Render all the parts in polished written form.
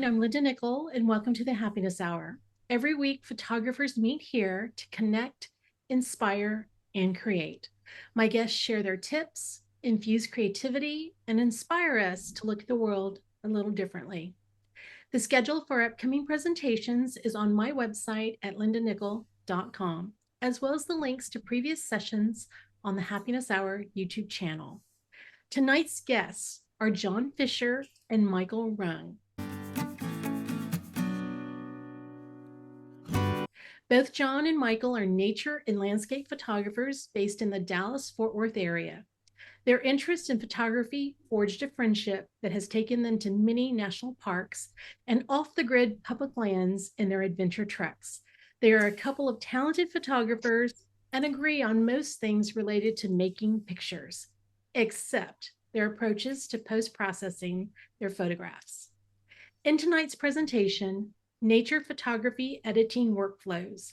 I'm Linda Nickell, and welcome to the Happiness Hour. Every week, photographers meet here to connect, inspire, and create. My guests share their tips, infuse creativity, and inspire us to look at the world a little differently. The schedule for upcoming presentations is on my website at lindanickell.com, as well as the links to previous sessions on the Happiness Hour YouTube channel. Tonight's guests are Jon Fischer and Michael Rung. Both Jon and Michael are nature and landscape photographers based in the Dallas-Fort Worth area. Their interest in photography forged a friendship that has taken them to many national parks and off-the-grid public lands in their adventure treks. They are a couple of talented photographers and agree on most things related to making pictures, except their approaches to post-processing their photographs. In tonight's presentation, Nature Photography Editing Workflows,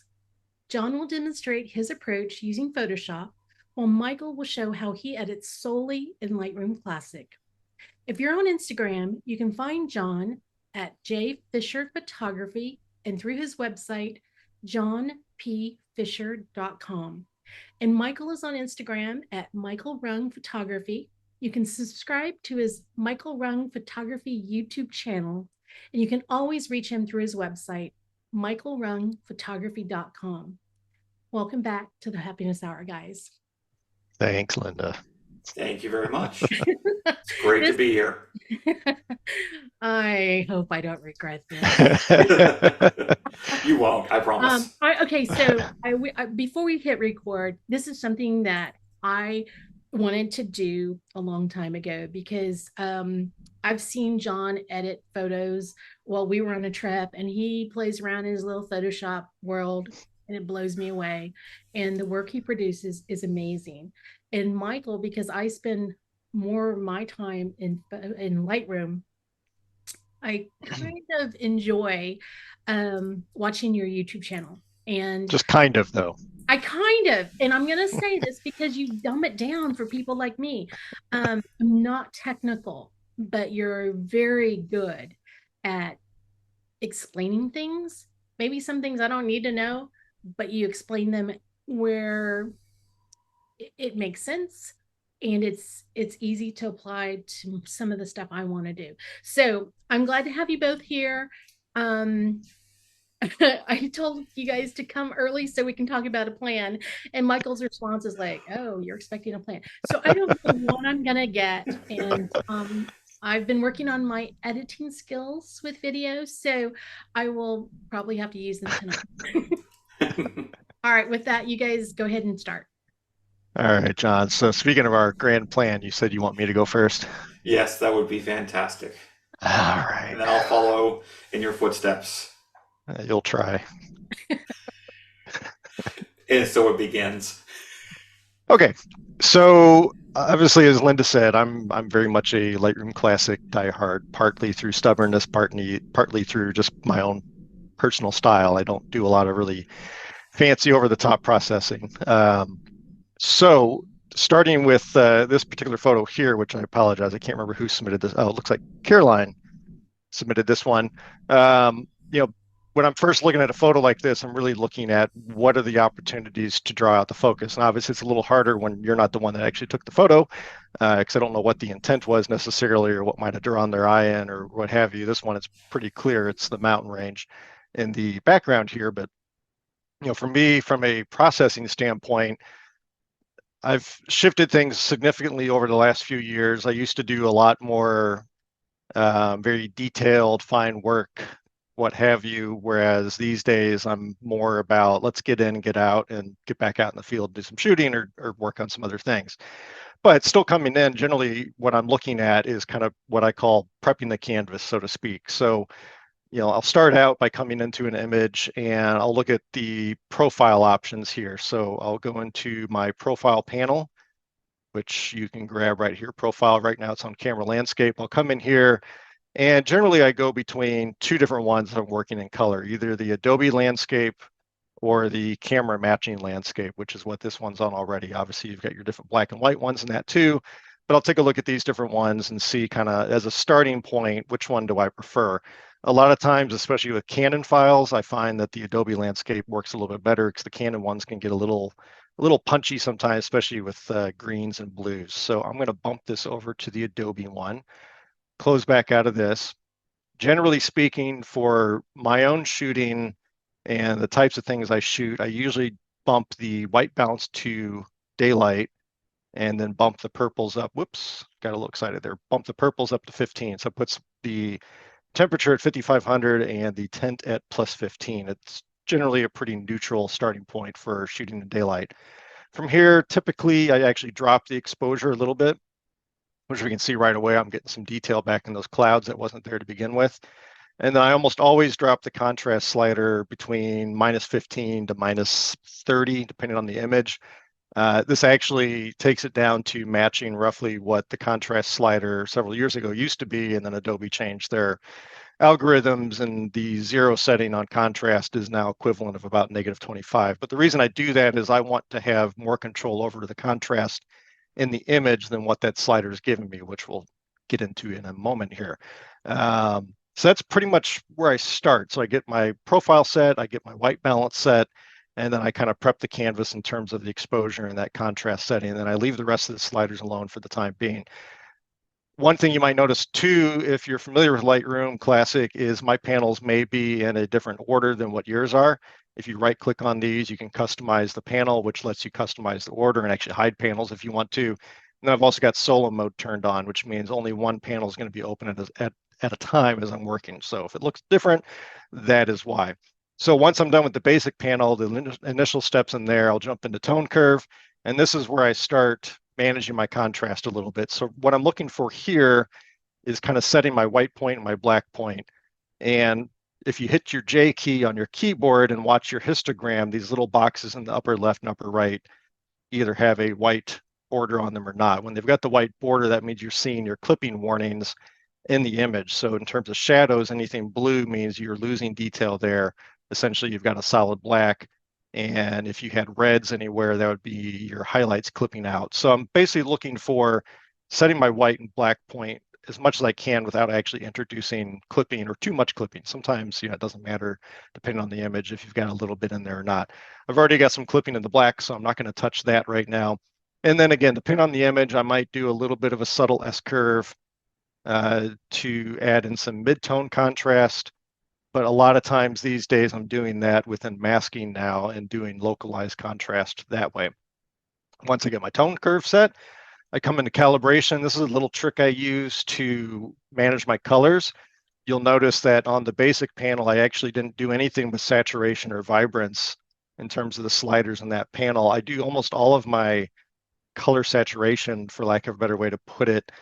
Jon will demonstrate his approach using Photoshop, while Michael will show how he edits solely in Lightroom Classic. If you're on Instagram, you can find Jon at jfisherphotography and through his website, jonpfisher.com. And Michael is on Instagram at Michael Rung Photography. You can subscribe to his Michael Rung Photography YouTube channel, and you can always reach him through his website, michaelrungphotography.com. Welcome back to the Happiness Hour, guys. Thanks, Linda. Thank you very much. It's great to be here. I hope I don't regret this. You won't, I promise. Okay, so before we hit record, this is something that I wanted to do a long time ago because I've seen Jon edit photos while we were on a trip, and he plays around in his little Photoshop world, and it blows me away. And the work he produces is amazing. And Michael, because I spend more of my time in Lightroom, I kind of enjoy watching your YouTube channel. And just kind of, though. And I'm going to say this because you dumb it down for people like me. I'm not technical, but you're very good at explaining things. Maybe some things I don't need to know, but you explain them where it makes sense, and it's easy to apply to some of the stuff I want to do. So I'm glad to have you both here. I told you guys to come early so we can talk about a plan, and Michael's response is like, "Oh, you're expecting a plan." So I don't know what I'm gonna get, and I've been working on my editing skills with videos, so I will probably have to use them tonight. All right, with that, you guys go ahead and start. All right, Jon. So speaking of our grand plan, you said you want me to go first? Yes, that would be fantastic. All right. And then I'll follow in your footsteps. You'll try. And so it begins. Okay. So obviously, as Linda said, I'm very much a Lightroom Classic diehard, partly through stubbornness, partly through just my own personal style. I don't do a lot of really fancy over-the-top processing. So starting with this particular photo here, which I apologize, I can't remember who submitted this. Oh, it looks like Caroline submitted this one. When I'm first looking at a photo like this, I'm really looking at what are the opportunities to draw out the focus. And obviously, it's a little harder when you're not the one that actually took the photo, because I don't know what the intent was necessarily or what might have drawn their eye in or what have you. This one, it's pretty clear. It's the mountain range in the background here. But for me, from a processing standpoint, I've shifted things significantly over the last few years. I used to do a lot more very detailed, fine work, what have you, whereas these days I'm more about let's get in and get out and get back out in the field, do some shooting or work on some other things. But still coming in, generally what I'm looking at is kind of what I call prepping the canvas, so to speak. So I'll start out by coming into an image and I'll look at the profile options here. So I'll go into my profile panel, which you can grab right here. Profile right now, it's on camera landscape. I'll come in here and generally I go between two different ones that I'm working in color, either the Adobe landscape or the camera matching landscape, which is what this one's on already. Obviously, you've got your different black and white ones in that too. But I'll take a look at these different ones and see kind of as a starting point, which one do I prefer? A lot of times, especially with Canon files, I find that the Adobe landscape works a little bit better because the Canon ones can get a little punchy sometimes, especially with greens and blues. So I'm going to bump this over to the Adobe one, close back out of this. Generally speaking, for my own shooting and the types of things I shoot, I usually bump the white balance to daylight and then bump the purples up. Whoops, got a little excited there. Bump the purples up to 15. So it puts the temperature at 5500 and the tint at plus 15. It's generally a pretty neutral starting point for shooting in daylight. From here, typically I actually drop the exposure a little bit, which we can see right away. I'm getting some detail back in those clouds that wasn't there to begin with. And then I almost always drop the contrast slider between minus 15 to minus 30, depending on the image. This actually takes it down to matching roughly what the contrast slider several years ago used to be, and then Adobe changed their algorithms, and the 0 setting on contrast is now equivalent of about negative 25. But the reason I do that is I want to have more control over the contrast in the image than what that slider is giving me, which we'll get into in a moment here. So that's pretty much where I start. So I get my profile set, I get my white balance set, and then I kind of prep the canvas in terms of the exposure and that contrast setting. And then I leave the rest of the sliders alone for the time being. One thing you might notice too, if you're familiar with Lightroom Classic, is my panels may be in a different order than what yours are. If you right click on these, you can customize the panel, which lets you customize the order and actually hide panels if you want to. And then I've also got solo mode turned on, which means only one panel is going to be open at a time as I'm working. So if it looks different, that is why. So once I'm done with the basic panel, the initial steps in there, I'll jump into tone curve. And this is where I start managing my contrast a little bit. So what I'm looking for here is kind of setting my white point and my black point. And if you hit your J key on your keyboard and watch your histogram, these little boxes in the upper left and upper right either have a white border on them or not. When they've got the white border, that means you're seeing your clipping warnings in the image. So in terms of shadows, anything blue means you're losing detail there. Essentially, you've got a solid black. And if you had reds anywhere, that would be your highlights clipping out. So I'm basically looking for setting my white and black point as much as I can without actually introducing clipping or too much clipping. Sometimes, it doesn't matter depending on the image if you've got a little bit in there or not. I've already got some clipping in the black, so I'm not going to touch that right now. And then again, depending on the image, I might do a little bit of a subtle S-curve to add in some mid-tone contrast. But a lot of times these days I'm doing that within masking now and doing localized contrast that way. Once I get my tone curve set, I come into calibration. This is a little trick I use to manage my colors. You'll notice that on the basic panel, I actually didn't do anything with saturation or vibrance in terms of the sliders in that panel. I do almost all of my color saturation, for lack of a better way to put it,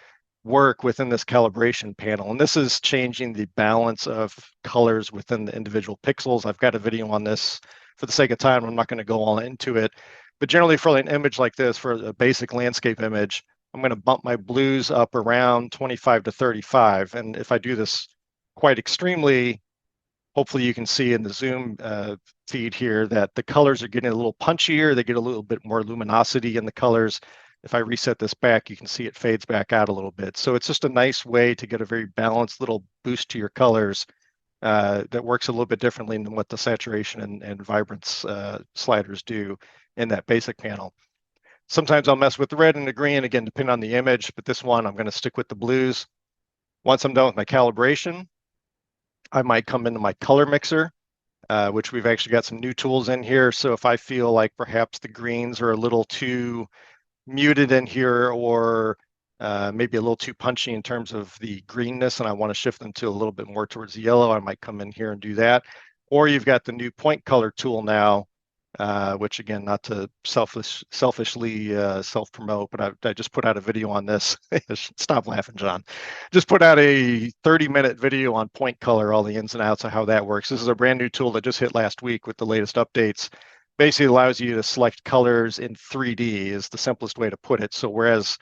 work within this calibration panel. And this is changing the balance of colors within the individual pixels. I've got a video on this. For the sake of time, I'm not going to go all into it. But generally for an image like this, for a basic landscape image, I'm going to bump my blues up around 25 to 35. And if I do this quite extremely, hopefully you can see in the zoom feed here that the colors are getting a little punchier. They get a little bit more luminosity in the colors. If I reset this back, you can see it fades back out a little bit. So it's just a nice way to get a very balanced little boost to your colors that works a little bit differently than what the saturation and vibrance sliders do in that basic panel. Sometimes I'll mess with the red and the green, again, depending on the image, but this one I'm going to stick with the blues. Once I'm done with my calibration, I might come into my color mixer, which we've actually got some new tools in here. So if I feel like perhaps the greens are a little too muted in here, or maybe a little too punchy in terms of the greenness, and I want to shift them to a little bit more towards the yellow, I might come in here and do that. Or you've got the new point color tool now, which again, not to selfishly self-promote, but I just put out a video on this. Stop laughing, John. Just put out a 30-minute video on point color, all the ins and outs of how that works. This is a brand new tool that just hit last week with the latest updates. Basically allows you to select colors in 3D is the simplest way to put it. So whereas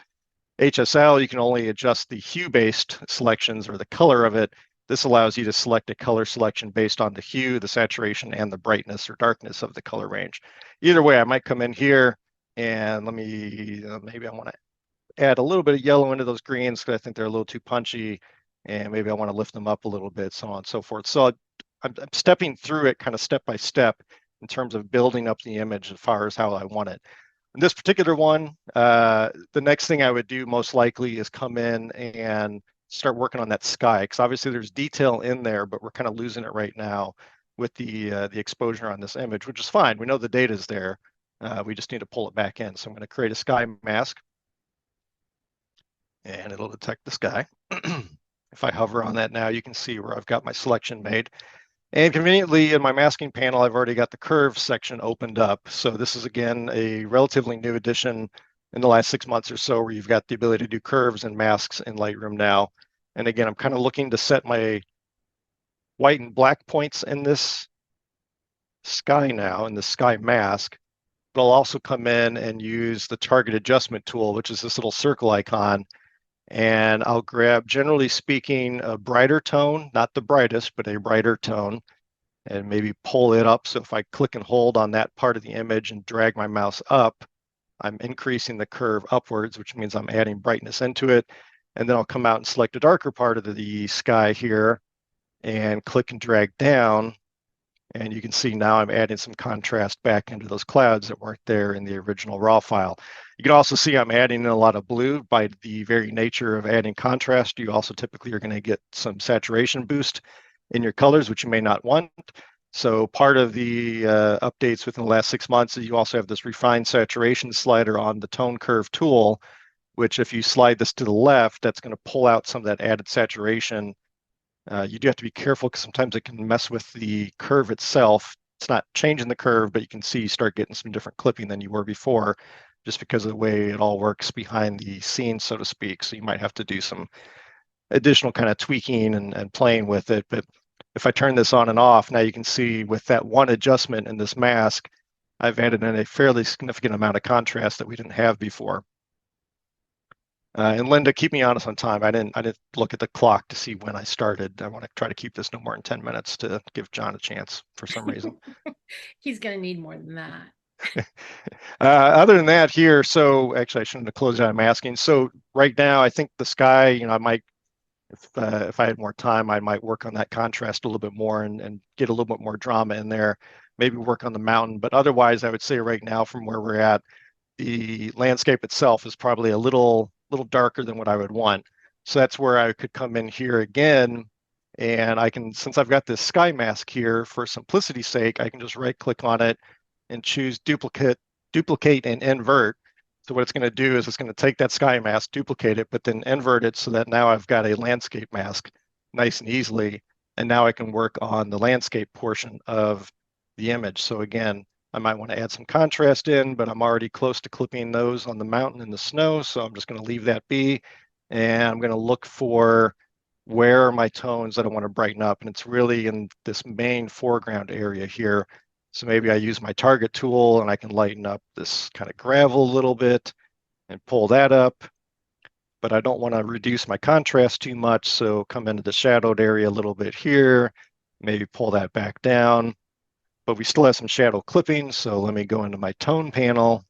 HSL, you can only adjust the hue-based selections or the color of it, this allows you to select a color selection based on the hue, the saturation, and the brightness or darkness of the color range. Either way, I might come in here and let me, maybe I want to add a little bit of yellow into those greens because I think they're a little too punchy. and maybe I want to lift them up a little bit, so on and so forth. So I'm stepping through it kind of step by step in terms of building up the image as far as how I want it. In this particular one, the next thing I would do most likely is come in and start working on that sky, because obviously there's detail in there, but we're kind of losing it right now with the exposure on this image, which is fine. We know the data is there. We just need to pull it back in. So I'm going to create a sky mask, and it'll detect the sky. If I hover on that now, you can see where I've got my selection made. And conveniently in my masking panel, I've already got the curve section opened up. So this is, again, a relatively new addition in the last 6 months or so, where you've got the ability to do curves and masks in Lightroom now. And again, I'm kind of looking to set my white and black points in this sky now, in the sky mask. But I'll also come in and use the target adjustment tool, which is this little circle icon. And I'll grab, generally speaking, a brighter tone, not the brightest, but a brighter tone, and maybe pull it up. So if I click and hold on that part of the image and drag my mouse up, I'm increasing the curve upwards, which means I'm adding brightness into it. And then I'll come out and select a darker part of the sky here and click and drag down. And you can see now I'm adding some contrast back into those clouds that weren't there in the original raw file. You can also see I'm adding in a lot of blue. By the very nature of adding contrast, you also typically are going to get some saturation boost in your colors, which you may not want. So part of the updates within the last 6 months is you also have this refine saturation slider on the tone curve tool, which if you slide this to the left, that's going to pull out some of that added saturation. You do have to be careful because sometimes it can mess with the curve itself. It's not changing the curve, but you can see you start getting some different clipping than you were before, just because of the way it all works behind the scenes, so to speak. So you might have to do some additional kind of tweaking and playing with it. But if I turn this on and off, now you can see with that one adjustment in this mask, I've added in a fairly significant amount of contrast that we didn't have before. And Linda, keep me honest on time. I didn't look at the clock to see when I started. I want to try to keep this no more than 10 minutes to give Jon a chance for some reason. He's going to need more than that. Other than that here, so actually I shouldn't have closed out. I'm asking. So right now, I think the sky, I might, if I had more time, I might work on that contrast a little bit more and get a little bit more drama in there, maybe work on the mountain. But otherwise, I would say right now from where we're at, the landscape itself is probably a little darker than what I would want. So that's where I could come in here again, and I can, since I've got this sky mask here, for simplicity's sake, I can just right click on it and choose duplicate and invert. So what it's going to do is it's going to take that sky mask, duplicate it, but then invert it so that now I've got a landscape mask nice and easily. And now I can work on the landscape portion of the image. So again, I might want to add some contrast in, but I'm already close to clipping those on the mountain and the snow. So I'm just going to leave that be. And I'm going to look for where are my tones that I want to brighten up. And it's really in this main foreground area here. So maybe I use my target tool and I can lighten up this kind of gravel a little bit and pull that up. But I don't want to reduce my contrast too much. So come into the shadowed area a little bit here, maybe pull that back down. But we still have some shadow clipping. So let me go into my tone panel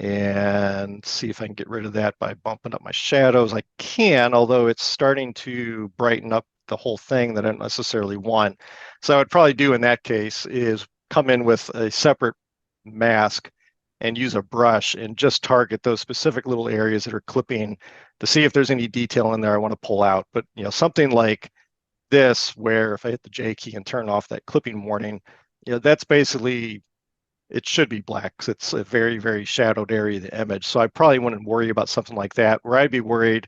and see if I can get rid of that by bumping up my shadows. I can, although it's starting to brighten up the whole thing that I don't necessarily want. So I would probably do in that case is come in with a separate mask and use a brush and just target those specific little areas that are clipping to see if there's any detail in there I want to pull out. But something like this, where if I hit the J key and turn off that clipping warning, that's basically, it should be black because it's a very, very shadowed area of the image. So I probably wouldn't worry about something like that. Where I'd be worried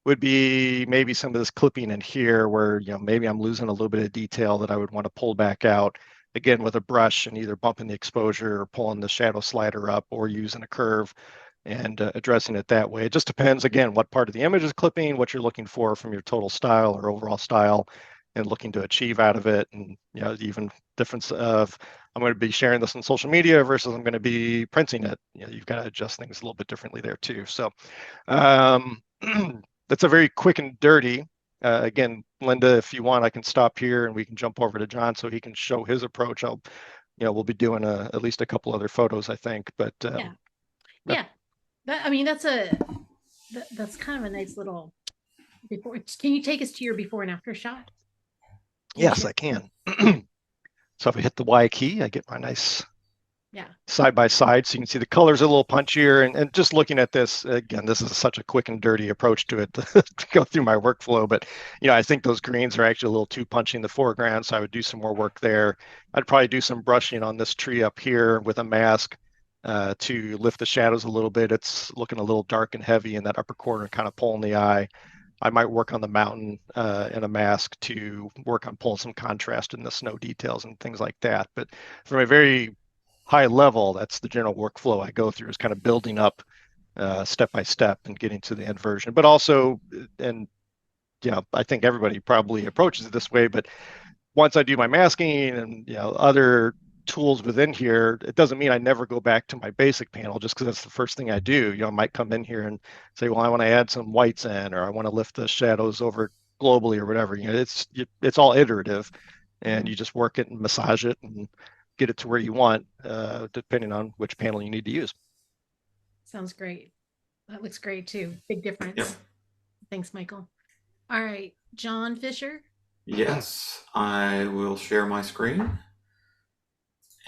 would be maybe some of this clipping in here where, maybe I'm losing a little bit of detail that I would want to pull back out, again, with a brush and either bumping the exposure or pulling the shadow slider up or using a curve and addressing it that way. It just depends, again, what part of the image is clipping, what you're looking for from your total style or overall style and looking to achieve out of it. And, even difference of, I'm going to be sharing this on social media versus I'm going to be printing it. You've got to adjust things a little bit differently there too. So that's a very quick and dirty. Again, Linda, if you want, I can stop here and we can jump over to Jon so he can show his approach. We'll be doing at least a couple other photos, I think. But yeah. That's kind of a nice little before? Can you take us to your before and after shot? Yes, I can. So if I hit the Y key, I get my nice side by side. So you can see the colors are a little punchier. And just looking at this, again, this is such a quick and dirty approach to it to go through my workflow. But, I think those greens are actually a little too punchy in the foreground. So I would do some more work there. I'd probably do some brushing on this tree up here with a mask to lift the shadows a little bit. It's looking a little dark and heavy in that upper corner, kind of pulling the eye. I might work on the mountain in a mask to work on pulling some contrast in the snow details and things like that. But from a very high level, that's the general workflow I go through, is kind of building up step by step and getting to the end version. But also, and I think everybody probably approaches it this way, but once I do my masking and other tools within here, it doesn't mean I never go back to my basic panel just because that's the first thing I do. I might come in here and say, well, I want to add some whites in, or I want to lift the shadows over globally or whatever. It's all iterative, and you just work it and massage it and get it to where you want, depending on which panel you need to use. Sounds great. That looks great too. Big difference. Yep. Thanks, Michael. All right, Jon Fischer. Yes, I will share my screen.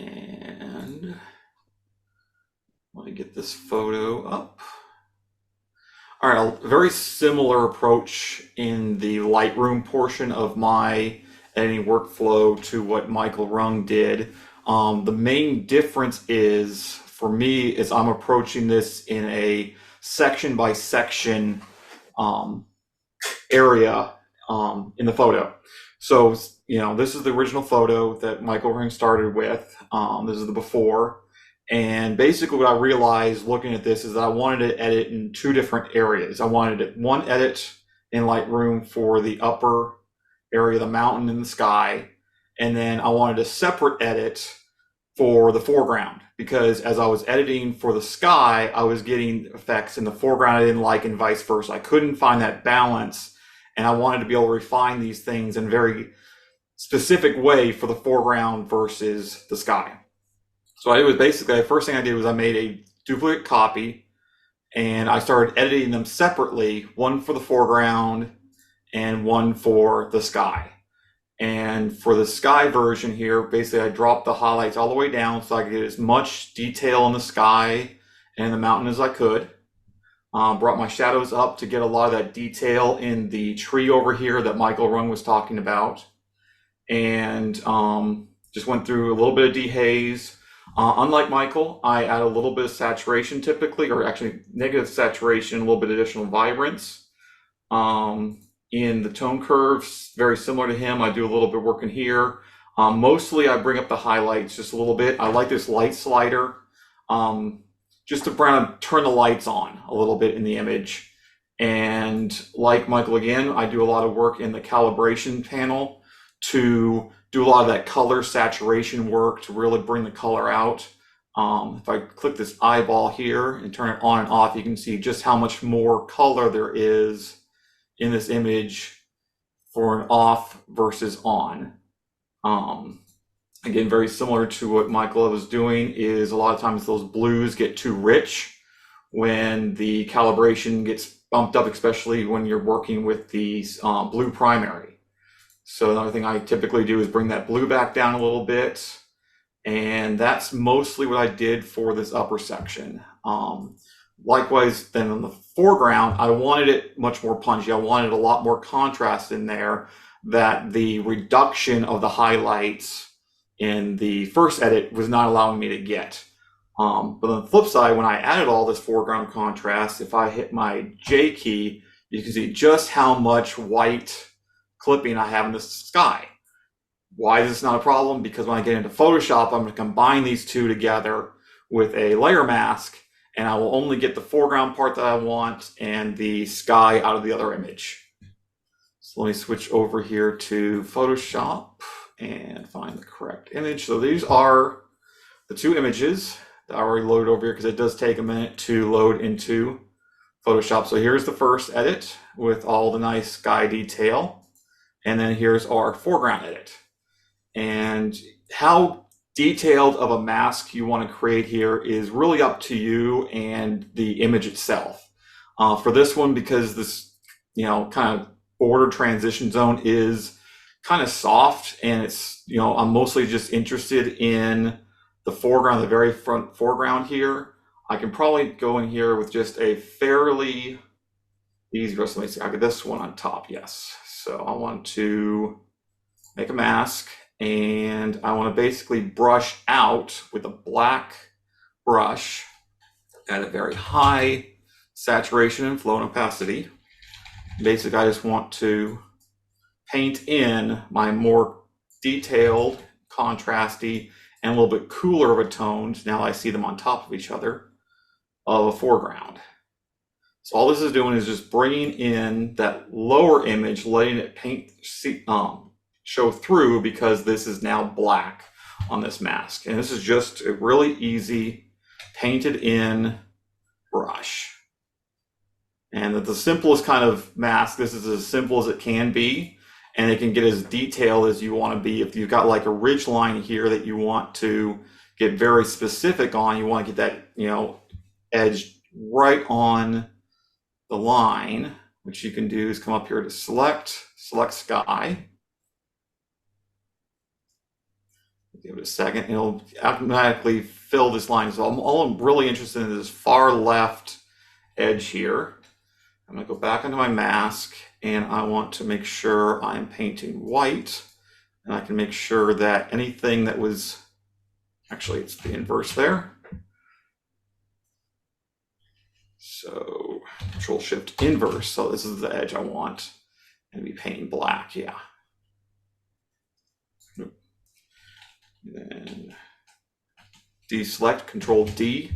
And let me get this photo up. All right, a very similar approach in the Lightroom portion of my editing workflow to what Michael Rung did. The main difference is, for me, is I'm approaching this in a section by section area in the photo. So, this is the original photo that Michael Rung started with. This is the before. And basically what I realized looking at this is that I wanted to edit in two different areas. I wanted one edit in Lightroom for the upper area, the mountain and the sky. And then I wanted a separate edit for the foreground, because as I was editing for the sky, I was getting effects in the foreground I didn't like, and vice versa. I couldn't find that balance, and I wanted to be able to refine these things in a very specific way for the foreground versus the sky. So I was basically, the first thing I did was I made a duplicate copy, and I started editing them separately, one for the foreground and one for the sky. And for the sky version here, basically I dropped the highlights all the way down so I could get as much detail in the sky and the mountain as I could. Brought my shadows up to get a lot of that detail in the tree over here that Michael Rung was talking about. And just went through a little bit of dehaze. Unlike Michael, I add a little bit of saturation typically, or actually negative saturation, a little bit of additional vibrance. In the tone curves, very similar to him, I do a little bit of work in here. Mostly I bring up the highlights just a little bit. I like this light slider just to turn the lights on a little bit in the image. And like Michael again, I do a lot of work in the calibration panel to do a lot of that color saturation work to really bring the color out. If I click this eyeball here and turn it on and off, you can see just how much more color there is in this image for an off versus on. Again, very similar to what Michael was doing, is a lot of times those blues get too rich when the calibration gets bumped up, especially when you're working with these blue primary. So another thing I typically do is bring that blue back down a little bit. And that's mostly what I did for this upper section. Likewise, then in the foreground, I wanted it much more punchy. I wanted a lot more contrast in there, that the reduction of the highlights in the first edit was not allowing me to get. But on the flip side, when I added all this foreground contrast, if I hit my J key, you can see just how much white clipping I have in the sky. Why is this not a problem? Because when I get into Photoshop, I'm going to combine these two together with a layer mask, and I will only get the foreground part that I want and the sky out of the other image. So let me switch over here to Photoshop and find the correct image. So these are the two images that I already loaded over here, because it does take a minute to load into Photoshop. So here's the first edit with all the nice sky detail. And then here's our foreground edit. And how detailed of a mask you want to create here is really up to you and the image itself. For this one, because this, kind of border transition zone is kind of soft, and it's, you know, I'm mostly just interested in the foreground, the very front foreground here. I can probably go in here with just a fairly easy brush. Let me see, I got this one on top, yes. So I want to make a mask, and I want to basically brush out with a black brush at a very high saturation and flow and opacity. Basically, I just want to paint in my more detailed, contrasty, and a little bit cooler of a tones, now I see them on top of each other, of a foreground. So all this is doing is just bringing in that lower image, letting it paint, show through, because this is now black on this mask. And this is just a really easy painted in brush. And the simplest kind of mask, this is as simple as it can be, and it can get as detailed as you want to be. If you've got like a ridge line here that you want to get very specific on, you want to get that, you know, edge right on the line, which you can do is come up here to select sky. Give it a second, and it'll automatically fill this line. So all I'm really interested in is this far left edge here. I'm going to go back into my mask, and I want to make sure I'm painting white, and I can make sure that anything that was, actually it's the inverse there. So Control Shift inverse. So this is the edge I want, and be painting black, yeah. Then deselect, Control D.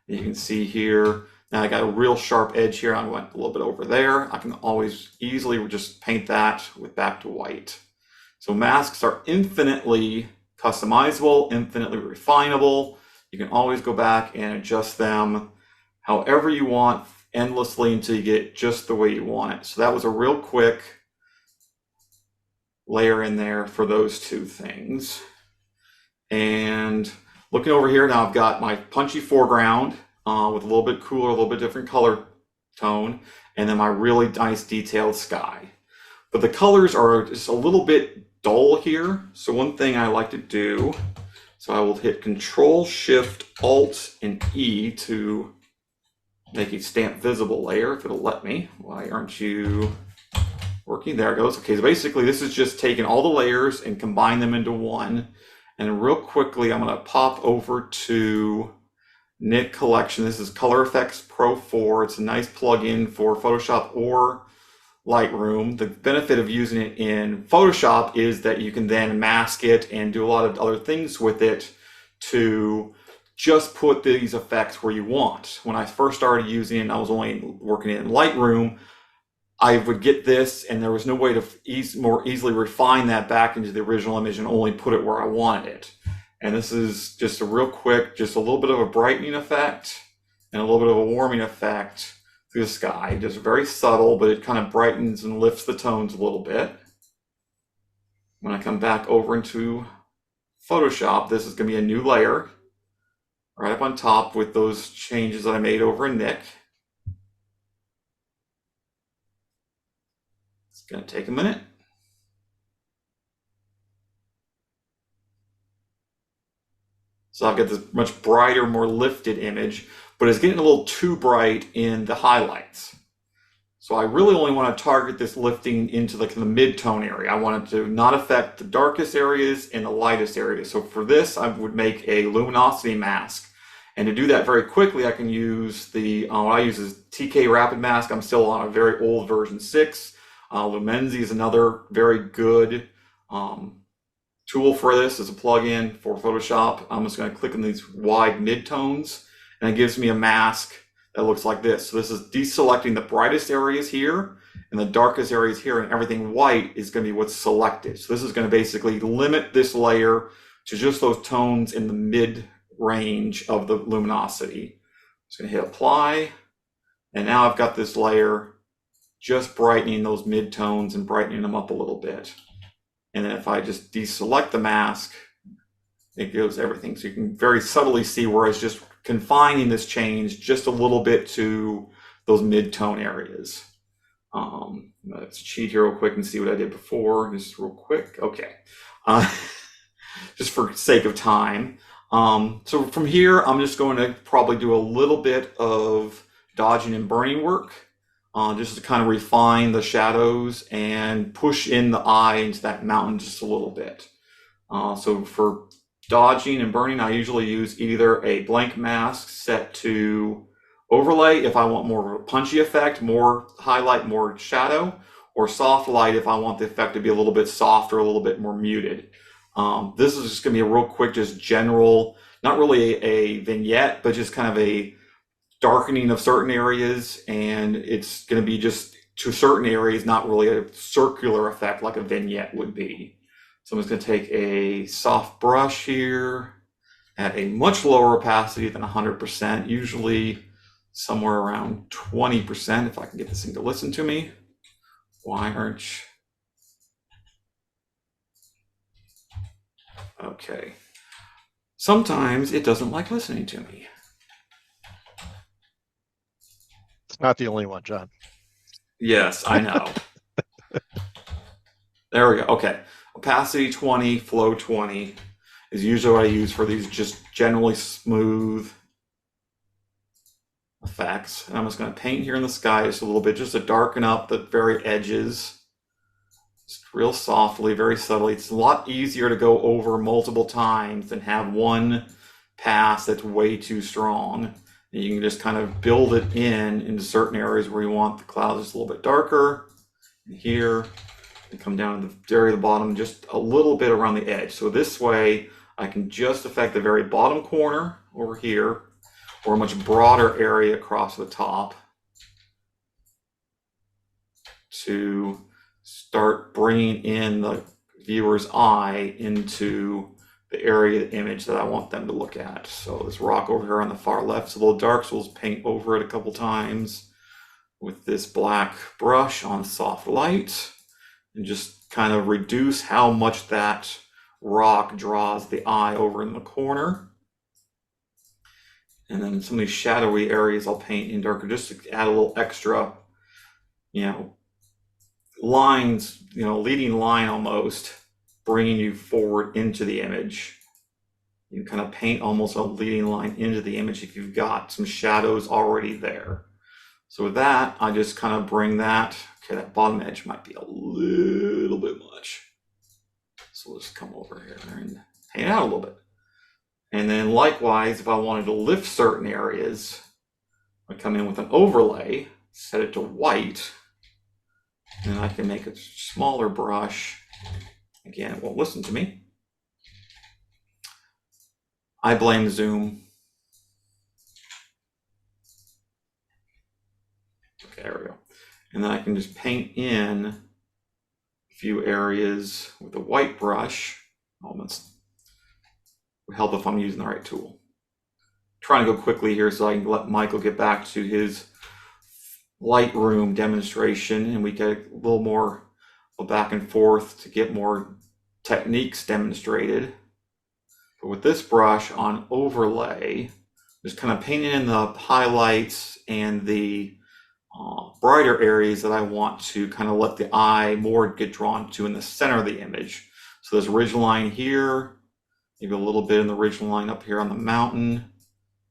And you can see here, now I got a real sharp edge here. I went a little bit over there. I can always easily just paint that with back to white. So masks are infinitely customizable, infinitely refinable. You can always go back and adjust them however you want, endlessly, until you get just the way you want it. So that was a real quick layer in there for those two things. And looking over here now, I've got my punchy foreground with a little bit cooler, a little bit different color tone, and then my really nice detailed sky. But the colors are just a little bit dull here. So one thing I like to do, so I will hit Control Shift Alt and E to make a stamp visible layer, if it'll let me. Why aren't you working? There it goes. Okay, so basically this is just taking all the layers and combine them into one. And real quickly, I'm going to pop over to Nick Collection. This is Color Effects Pro 4. It's a nice plugin for Photoshop or Lightroom. The benefit of using it in Photoshop is that you can then mask it and do a lot of other things with it to just put these effects where you want. When I first started using it, I was only working in Lightroom. I would get this, and there was no way to more easily refine that back into the original image and only put it where I wanted it. And this is just a real quick, just a little bit of a brightening effect and a little bit of a warming effect through the sky. Just very subtle, but it kind of brightens and lifts the tones a little bit. When I come back over into Photoshop, this is going to be a new layer right up on top with those changes that I made over in Nick. It's going to take a minute. So I've got this much brighter, more lifted image, but it's getting a little too bright in the highlights. So I really only want to target this lifting into the mid-tone area. I want it to not affect the darkest areas and the lightest areas. So for this, I would make a luminosity mask. And to do that very quickly, I can use the, what I use is TK Rapid Mask. I'm still on a very old version 6. Lumenzi is another very good tool for this as a plugin for Photoshop. I'm just going to click on these wide mid-tones, and it gives me a mask that looks like this. So this is deselecting the brightest areas here and the darkest areas here, and everything white is going to be what's selected. So this is going to basically limit this layer to just those tones in the mid-range of the luminosity. I'm just going to hit apply, and now I've got this layer just brightening those mid-tones and brightening them up a little bit. And then if I just deselect the mask, it gives everything. So you can very subtly see where it's just confining this change just a little bit to those mid-tone areas. Let's cheat here real quick and see what I did before, just real quick. Okay. Just for sake of time. So from here, I'm just going to probably do a little bit of dodging and burning work, just to kind of refine the shadows and push in the eye into that mountain just a little bit. So for dodging and burning, I usually use either a blank mask set to overlay if I want more of a punchy effect, more highlight, more shadow, or soft light if I want the effect to be a little bit softer, a little bit more muted. This is just going to be a real quick, just general, not really a vignette, but just kind of a darkening of certain areas, and it's going to be just to certain areas, not really a circular effect like a vignette would be. So I'm just going to take a soft brush here at a much lower opacity than 100%, usually somewhere around 20% if I can get this thing to listen to me. Why aren't you? Okay. Sometimes it doesn't like listening to me. It's not the only one, John. Yes, I know. There we go. Okay. Opacity 20, flow 20 is usually what I use for these just generally smooth effects. And I'm just going to paint here in the sky just a little bit, just to darken up the very edges. Just real softly, very subtly. It's a lot easier to go over multiple times than have one pass that's way too strong. And you can just kind of build it into certain areas where you want the clouds just a little bit darker. And here, and come down to the very bottom, just a little bit around the edge. So this way, I can just affect the very bottom corner over here, or a much broader area across the top to start bringing in the viewer's eye into the area of the image that I want them to look at. So this rock over here on the far left is a little dark, so let's paint over it a couple times with this black brush on soft light and just kind of reduce how much that rock draws the eye over in the corner. And then some of these shadowy areas I'll paint in darker just to add a little extra, lines, leading line almost, bringing you forward into the image. You kind of paint almost a leading line into the image if you've got some shadows already there. So with that, I just kind of bring that, okay, that bottom edge might be a little bit much. So let's come over here and paint it out a little bit. And then likewise, if I wanted to lift certain areas, I come in with an overlay, set it to white, and I can make a smaller brush. Again, it won't listen to me. I blame Zoom. Okay, there we go. And then I can just paint in a few areas with a white brush. Almost would help if I'm using the right tool. Trying to go quickly here so I can let Michael get back to his Lightroom demonstration, and we get a little more back and forth to get more techniques demonstrated. But with this brush on overlay, just kind of painting in the highlights and the brighter areas that I want to kind of let the eye more get drawn to in the center of the image. So this ridge line here, maybe a little bit in the ridge line up here on the mountain.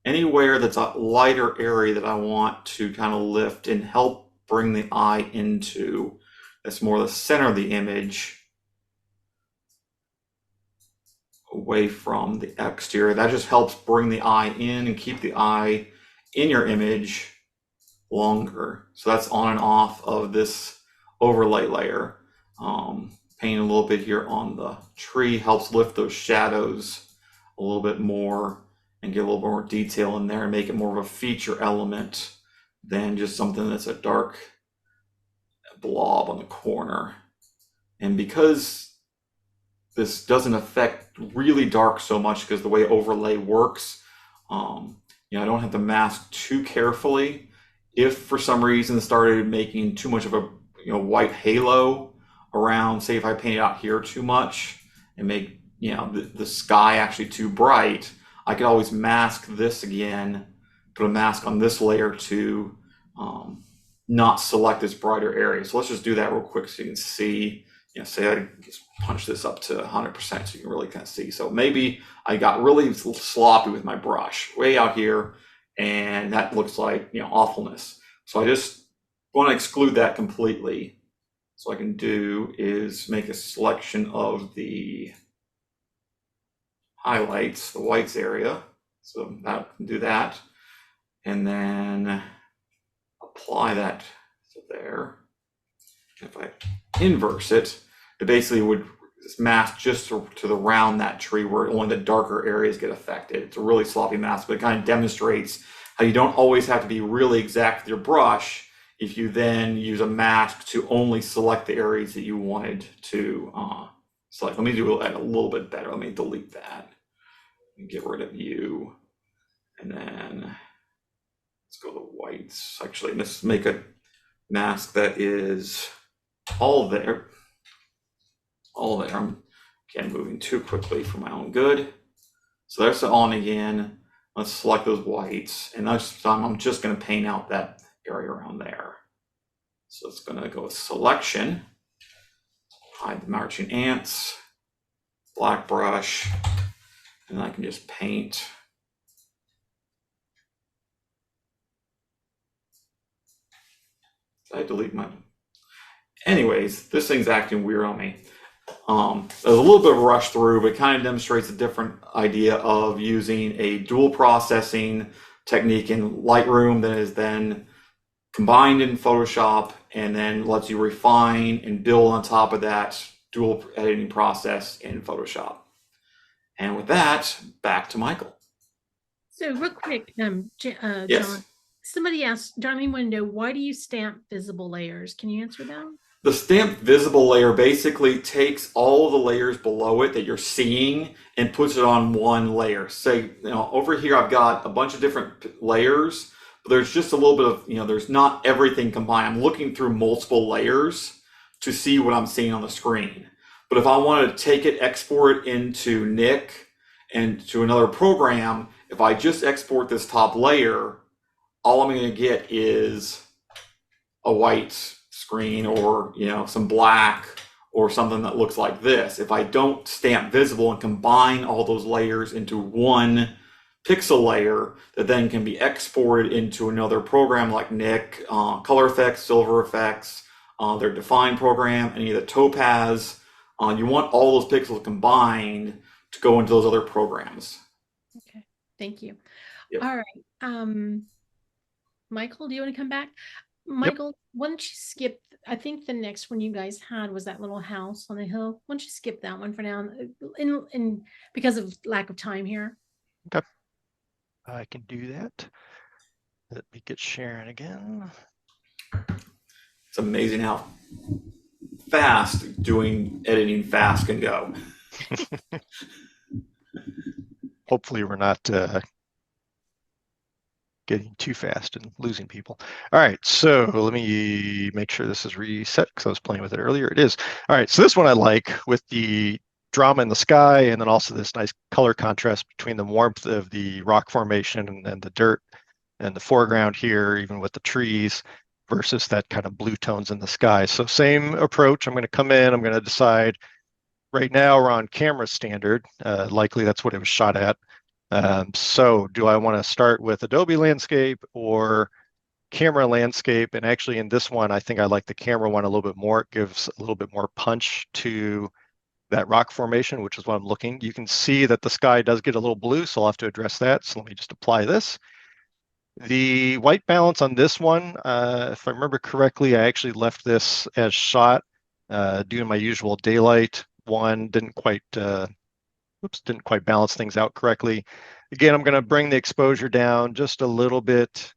Anywhere that's a lighter area that I want to kind of lift and help bring the eye into, that's more the center of the image, away from the exterior. That just helps bring the eye in and keep the eye in your image longer. So that's on and off of this overlay layer. Painting a little bit here on the tree helps lift those shadows a little bit more and get a little more detail in there and make it more of a feature element than just something that's a dark blob on the corner. And because this doesn't affect really dark so much because the way overlay works, I don't have to mask too carefully. If for some reason started making too much of a white halo around, say if I paint it out here too much and make the sky actually too bright, I could always mask this again, put a mask on this layer to not select this brighter area. So let's just do that real quick so you can see, say I just punch this up to 100% so you can really kind of see. So maybe I got really sloppy with my brush way out here, and that looks like, awfulness. So I just want to exclude that completely. So what I can do is make a selection of the highlights, the whites area. So that can do that. And then apply that to there. If I inverse it, it basically would mask just to the round that tree where only the darker areas get affected. It's a really sloppy mask, but it kind of demonstrates how you don't always have to be really exact with your brush if you then use a mask to only select the areas that you wanted to select. Let me do that a little bit better. Let me delete that and get rid of you. And then let's go to whites. Actually, let's make a mask that is all there. All there. I'm again moving too quickly for my own good. So there's the on again. Let's select those whites. And this time I'm just going to paint out that area around there. So it's going to go with selection, hide the marching ants, black brush, and I can just paint. I delete my. Anyways, this thing's acting weird on me. There's a little bit of a rush through, but it kind of demonstrates a different idea of using a dual processing technique in Lightroom that is then combined in Photoshop and then lets you refine and build on top of that dual editing process in Photoshop. And with that, back to Michael. So real quick, Yes. John, somebody asked, Darlene wanted to know, why do you stamp visible layers? Can you answer that? The stamped visible layer basically takes all of the layers below it that you're seeing and puts it on one layer. Say, over here I've got a bunch of different layers, but there's just a little bit of, there's not everything combined. I'm looking through multiple layers to see what I'm seeing on the screen. But if I wanted to take it, export it into Nick and to another program, if I just export this top layer, all I'm going to get is a white screen or some black or something that looks like this. If I don't stamp visible and combine all those layers into one pixel layer that then can be exported into another program like Nick, Color Effects, Silver Effects, their Define program, any of the Topaz, you want all those pixels combined to go into those other programs. Okay, thank you. Yep. All right. Michael, do you want to come back? Michael, yep. Why don't you skip? I think the next one you guys had was that little house on the hill. Why don't you skip that one for now, in because of lack of time here? Okay, I can do that. Let me get sharing again. It's amazing how fast doing editing fast can go. Hopefully we're not getting too fast and losing people. All right, so let me make sure this is reset because I was playing with it earlier. It is. All right, so this one I like with the drama in the sky and then also this nice color contrast between the warmth of the rock formation and the dirt and the foreground here, even with the trees, versus that kind of blue tones in the sky. So same approach. I'm going to come in, I'm going to decide. Right now we're on camera standard. Likely that's what it was shot at. So do I want to start with Adobe landscape or camera landscape? And actually in this one, I think I like the camera one a little bit more. It gives a little bit more punch to that rock formation, which is what I'm looking. You can see that the sky does get a little blue, so I'll have to address that. So let me just apply this. The white balance on this one, if I remember correctly, I actually left this as shot, doing my usual daylight one, didn't quite balance things out correctly. Again, I'm going to bring the exposure down just a little bit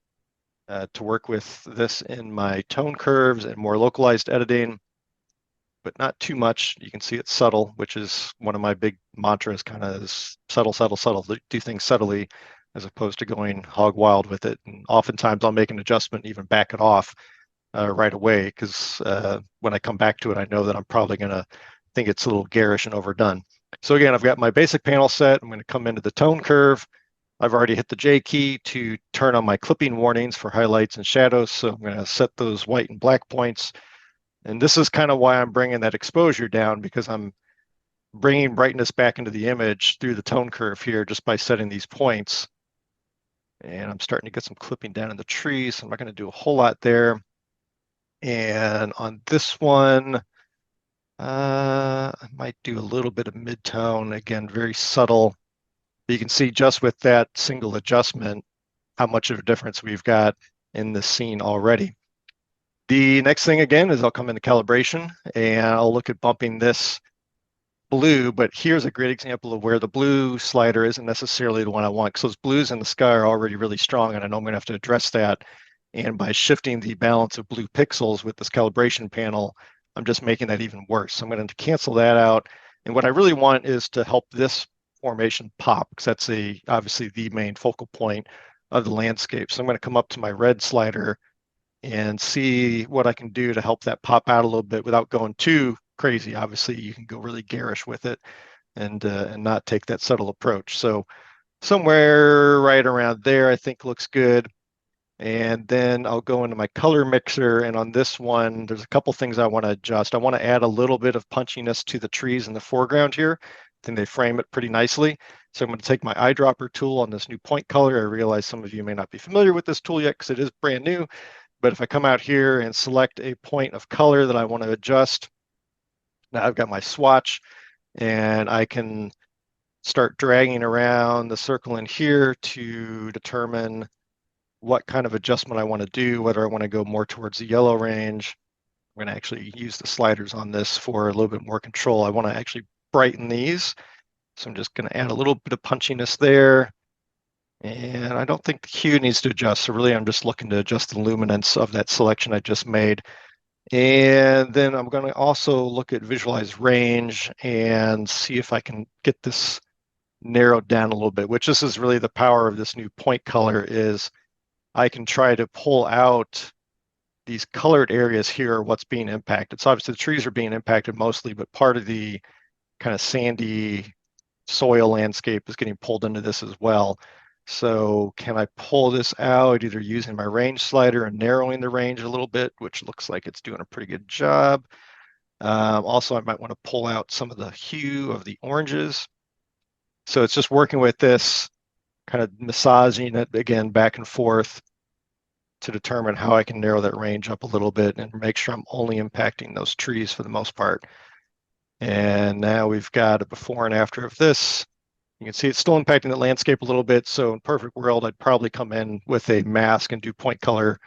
to work with this in my tone curves and more localized editing, but not too much. You can see it's subtle, which is one of my big mantras, kind of is subtle, subtle, subtle, do things subtly as opposed to going hog wild with it. And oftentimes I'll make an adjustment, even back it off right away, because when I come back to it, I know that I'm probably going to think it's a little garish and overdone. So again, I've got my basic panel set. I'm going to come into the tone curve, I've already hit the J key to turn on my clipping warnings for highlights and shadows. So I'm going to set those white and black points. And this is kind of why I'm bringing that exposure down, because I'm bringing brightness back into the image through the tone curve here just by setting these points. And I'm starting to get some clipping down in the trees. So I'm not going to do a whole lot there. And on this one, I might do a little bit of mid-tone. Again, very subtle. You can see just with that single adjustment how much of a difference we've got in the scene already. The next thing again is I'll come into calibration and I'll look at bumping this blue, but here's a great example of where the blue slider isn't necessarily the one I want, because those blues in the sky are already really strong, and I know I'm going to have to address that. And by shifting the balance of blue pixels with this calibration panel, I'm just making that even worse. So I'm going to cancel that out. And what I really want is to help this formation pop, because that's obviously the main focal point of the landscape. So I'm going to come up to my red slider and see what I can do to help that pop out a little bit without going too crazy. Obviously, you can go really garish with it and not take that subtle approach. So somewhere right around there, I think looks good. And then I'll go into my color mixer. And on this one, there's a couple things I want to adjust. I want to add a little bit of punchiness to the trees in the foreground here. I think they frame it pretty nicely. So I'm going to take my eyedropper tool on this new point color. I realize some of you may not be familiar with this tool yet because it is brand new. But if I come out here and select a point of color that I want to adjust, now I've got my swatch and I can start dragging around the circle in here to determine what kind of adjustment I want to do, whether I want to go more towards the yellow range. I'm going to actually use the sliders on this for a little bit more control. I want to actually brighten these. So I'm just going to add a little bit of punchiness there. And I don't think the hue needs to adjust. So really, I'm just looking to adjust the luminance of that selection I just made. And then I'm going to also look at visualize range and see if I can get this narrowed down a little bit, which this is really the power of this new point color, is I can try to pull out these colored areas here, what's being impacted. So obviously the trees are being impacted mostly, but part of the kind of sandy soil landscape is getting pulled into this as well. So can I pull this out either using my range slider and narrowing the range a little bit, which looks like it's doing a pretty good job. Also, I might want to pull out some of the hue of the oranges. So it's just working with this, kind of massaging it again back and forth to determine how I can narrow that range up a little bit and make sure I'm only impacting those trees for the most part. And now we've got a before and after of this. You can see it's still impacting the landscape a little bit. So in perfect world, I'd probably come in with a mask and do point color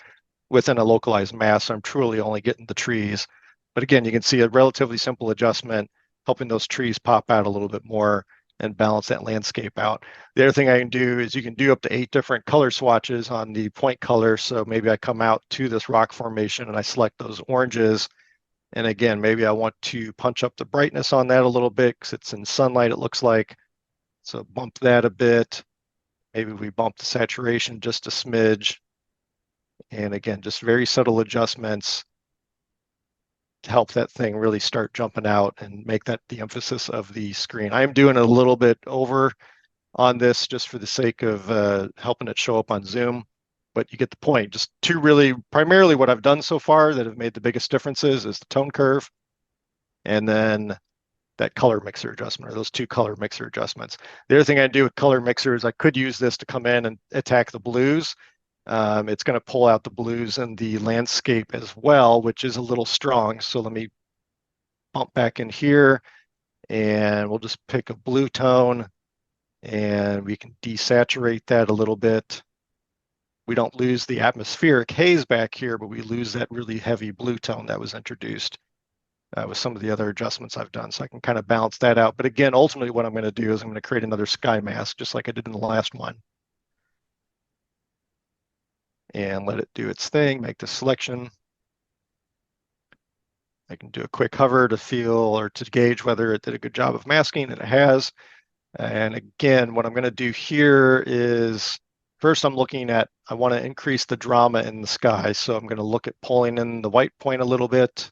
within a localized mask. So I'm truly only getting the trees. But again, you can see a relatively simple adjustment, helping those trees pop out a little bit more and balance that landscape out. The other thing I can do is you can do up to 8 different color swatches on the point color. So maybe I come out to this rock formation and I select those oranges. And again, maybe I want to punch up the brightness on that a little bit because it's in sunlight, it looks like. So bump that a bit. Maybe we bump the saturation just a smidge. And again, just very subtle adjustments to help that thing really start jumping out and make that the emphasis of the screen. I'm doing a little bit over on this just for the sake of helping it show up on Zoom, but you get the point. Just primarily what I've done so far that have made the biggest differences is the tone curve and then that color mixer adjustment, or those 2 color mixer adjustments. The other thing I do with color mixer is I could use this to come in and attack the blues. It's going to pull out the blues in the landscape as well, which is a little strong. So let me bump back in here and we'll just pick a blue tone and we can desaturate that a little bit. We don't lose the atmospheric haze back here, but we lose that really heavy blue tone that was introduced with some of the other adjustments I've done. So I can kind of balance that out. But again, ultimately what I'm going to do is I'm going to create another sky mask, just like I did in the last one. And let it do its thing, make the selection. I can do a quick hover to feel or to gauge whether it did a good job of masking, and it has. And again, what I'm going to do here is first I'm looking at, I want to increase the drama in the sky. So I'm going to look at pulling in the white point a little bit.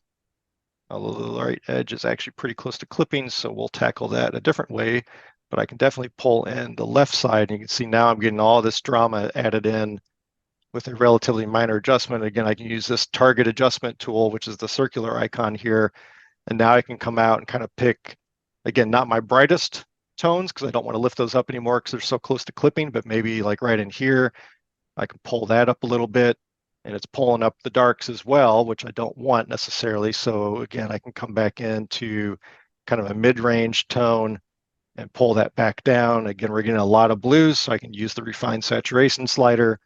Although the right edge is actually pretty close to clipping, so we'll tackle that a different way. but I can definitely pull in the left side. And you can see now I'm getting all this drama added in with a relatively minor adjustment. Again, I can use this target adjustment tool, which is the circular icon here. And now I can come out and kind of pick, again, not my brightest tones because I don't want to lift those up anymore because they're so close to clipping, but maybe like right in here, I can pull that up a little bit, and it's pulling up the darks as well, which I don't want necessarily. So again, I can come back into kind of a mid-range tone and pull that back down. Again, we're getting a lot of blues, so I can use the refined saturation slider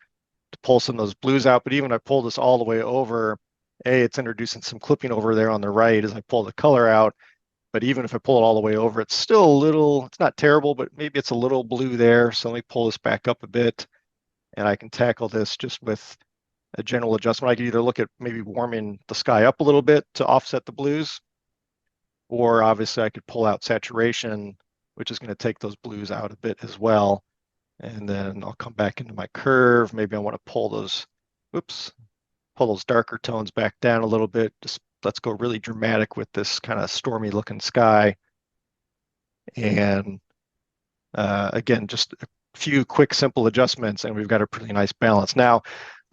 to pull some of those blues out. But even if I pull this all the way over, it's introducing some clipping over there on the right as I pull the color out. But even if I pull it all the way over, it's still a little, it's not terrible, but maybe it's a little blue there. So let me pull this back up a bit, and I can tackle this just with a general adjustment. I could either look at maybe warming the sky up a little bit to offset the blues, or obviously I could pull out saturation, which is going to take those blues out a bit as well. And then I'll come back into my curve. Maybe I want to pull those, pull those darker tones back down a little bit. Just let's go really dramatic with this kind of stormy looking sky. And again, just a few quick, simple adjustments, and we've got a pretty nice balance. Now,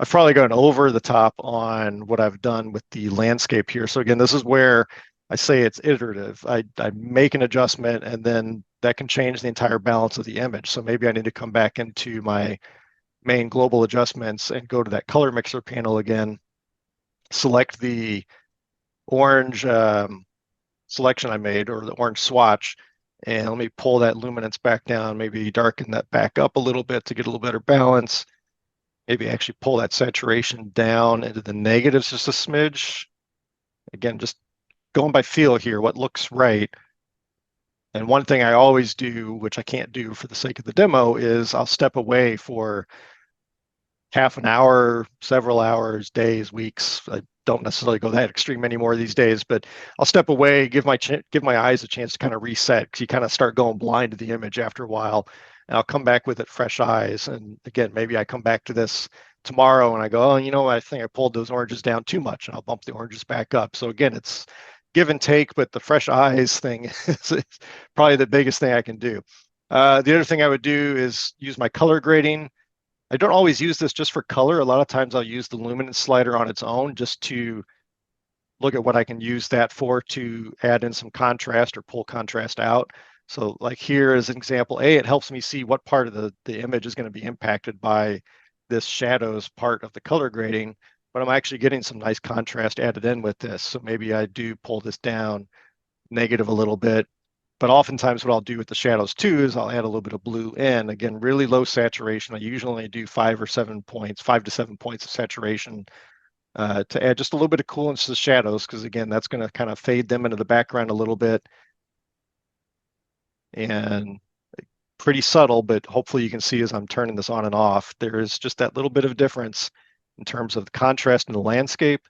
I've probably gone over the top on what I've done with the landscape here. So again, this is where I say it's iterative. I make an adjustment, and then that can change the entire balance of the image. So maybe I need to come back into my main global adjustments and go to that color mixer panel again, select the orange selection I made, or the orange swatch, and let me pull that luminance back down, maybe darken that back up a little bit to get a little better balance. Maybe actually pull that saturation down into the negatives just a smidge. Again, just going by feel here, what looks right. And one thing I always do, which I can't do for the sake of the demo, is I'll step away for half an hour, several hours, days, weeks. I don't necessarily go that extreme anymore these days, but I'll step away, give my eyes a chance to kind of reset, because you kind of start going blind to the image after a while. And I'll come back with it fresh eyes. And again, maybe I come back to this tomorrow and I go, oh, you know, I think I pulled those oranges down too much, and I'll bump the oranges back up. So again, it's give and take, but the fresh eyes thing is probably the biggest thing I can do. The other thing I would do is use my color grading. I don't always use this just for color. A lot of times I'll use the luminance slider on its own just to look at what I can use that for to add in some contrast or pull contrast out. So like here as an example, it helps me see what part of the image is going to be impacted by this shadows part of the color grading, but I'm actually getting some nice contrast added in with this. So maybe I do pull this down negative a little bit. But oftentimes what I'll do with the shadows too is I'll add a little bit of blue in. Again, really low saturation. I usually only do 5 to 7 points of saturation to add just a little bit of coolness to the shadows, because again, that's going to kind of fade them into the background a little bit. And pretty subtle, but hopefully you can see as I'm turning this on and off, there is just that little bit of difference in terms of the contrast in the landscape,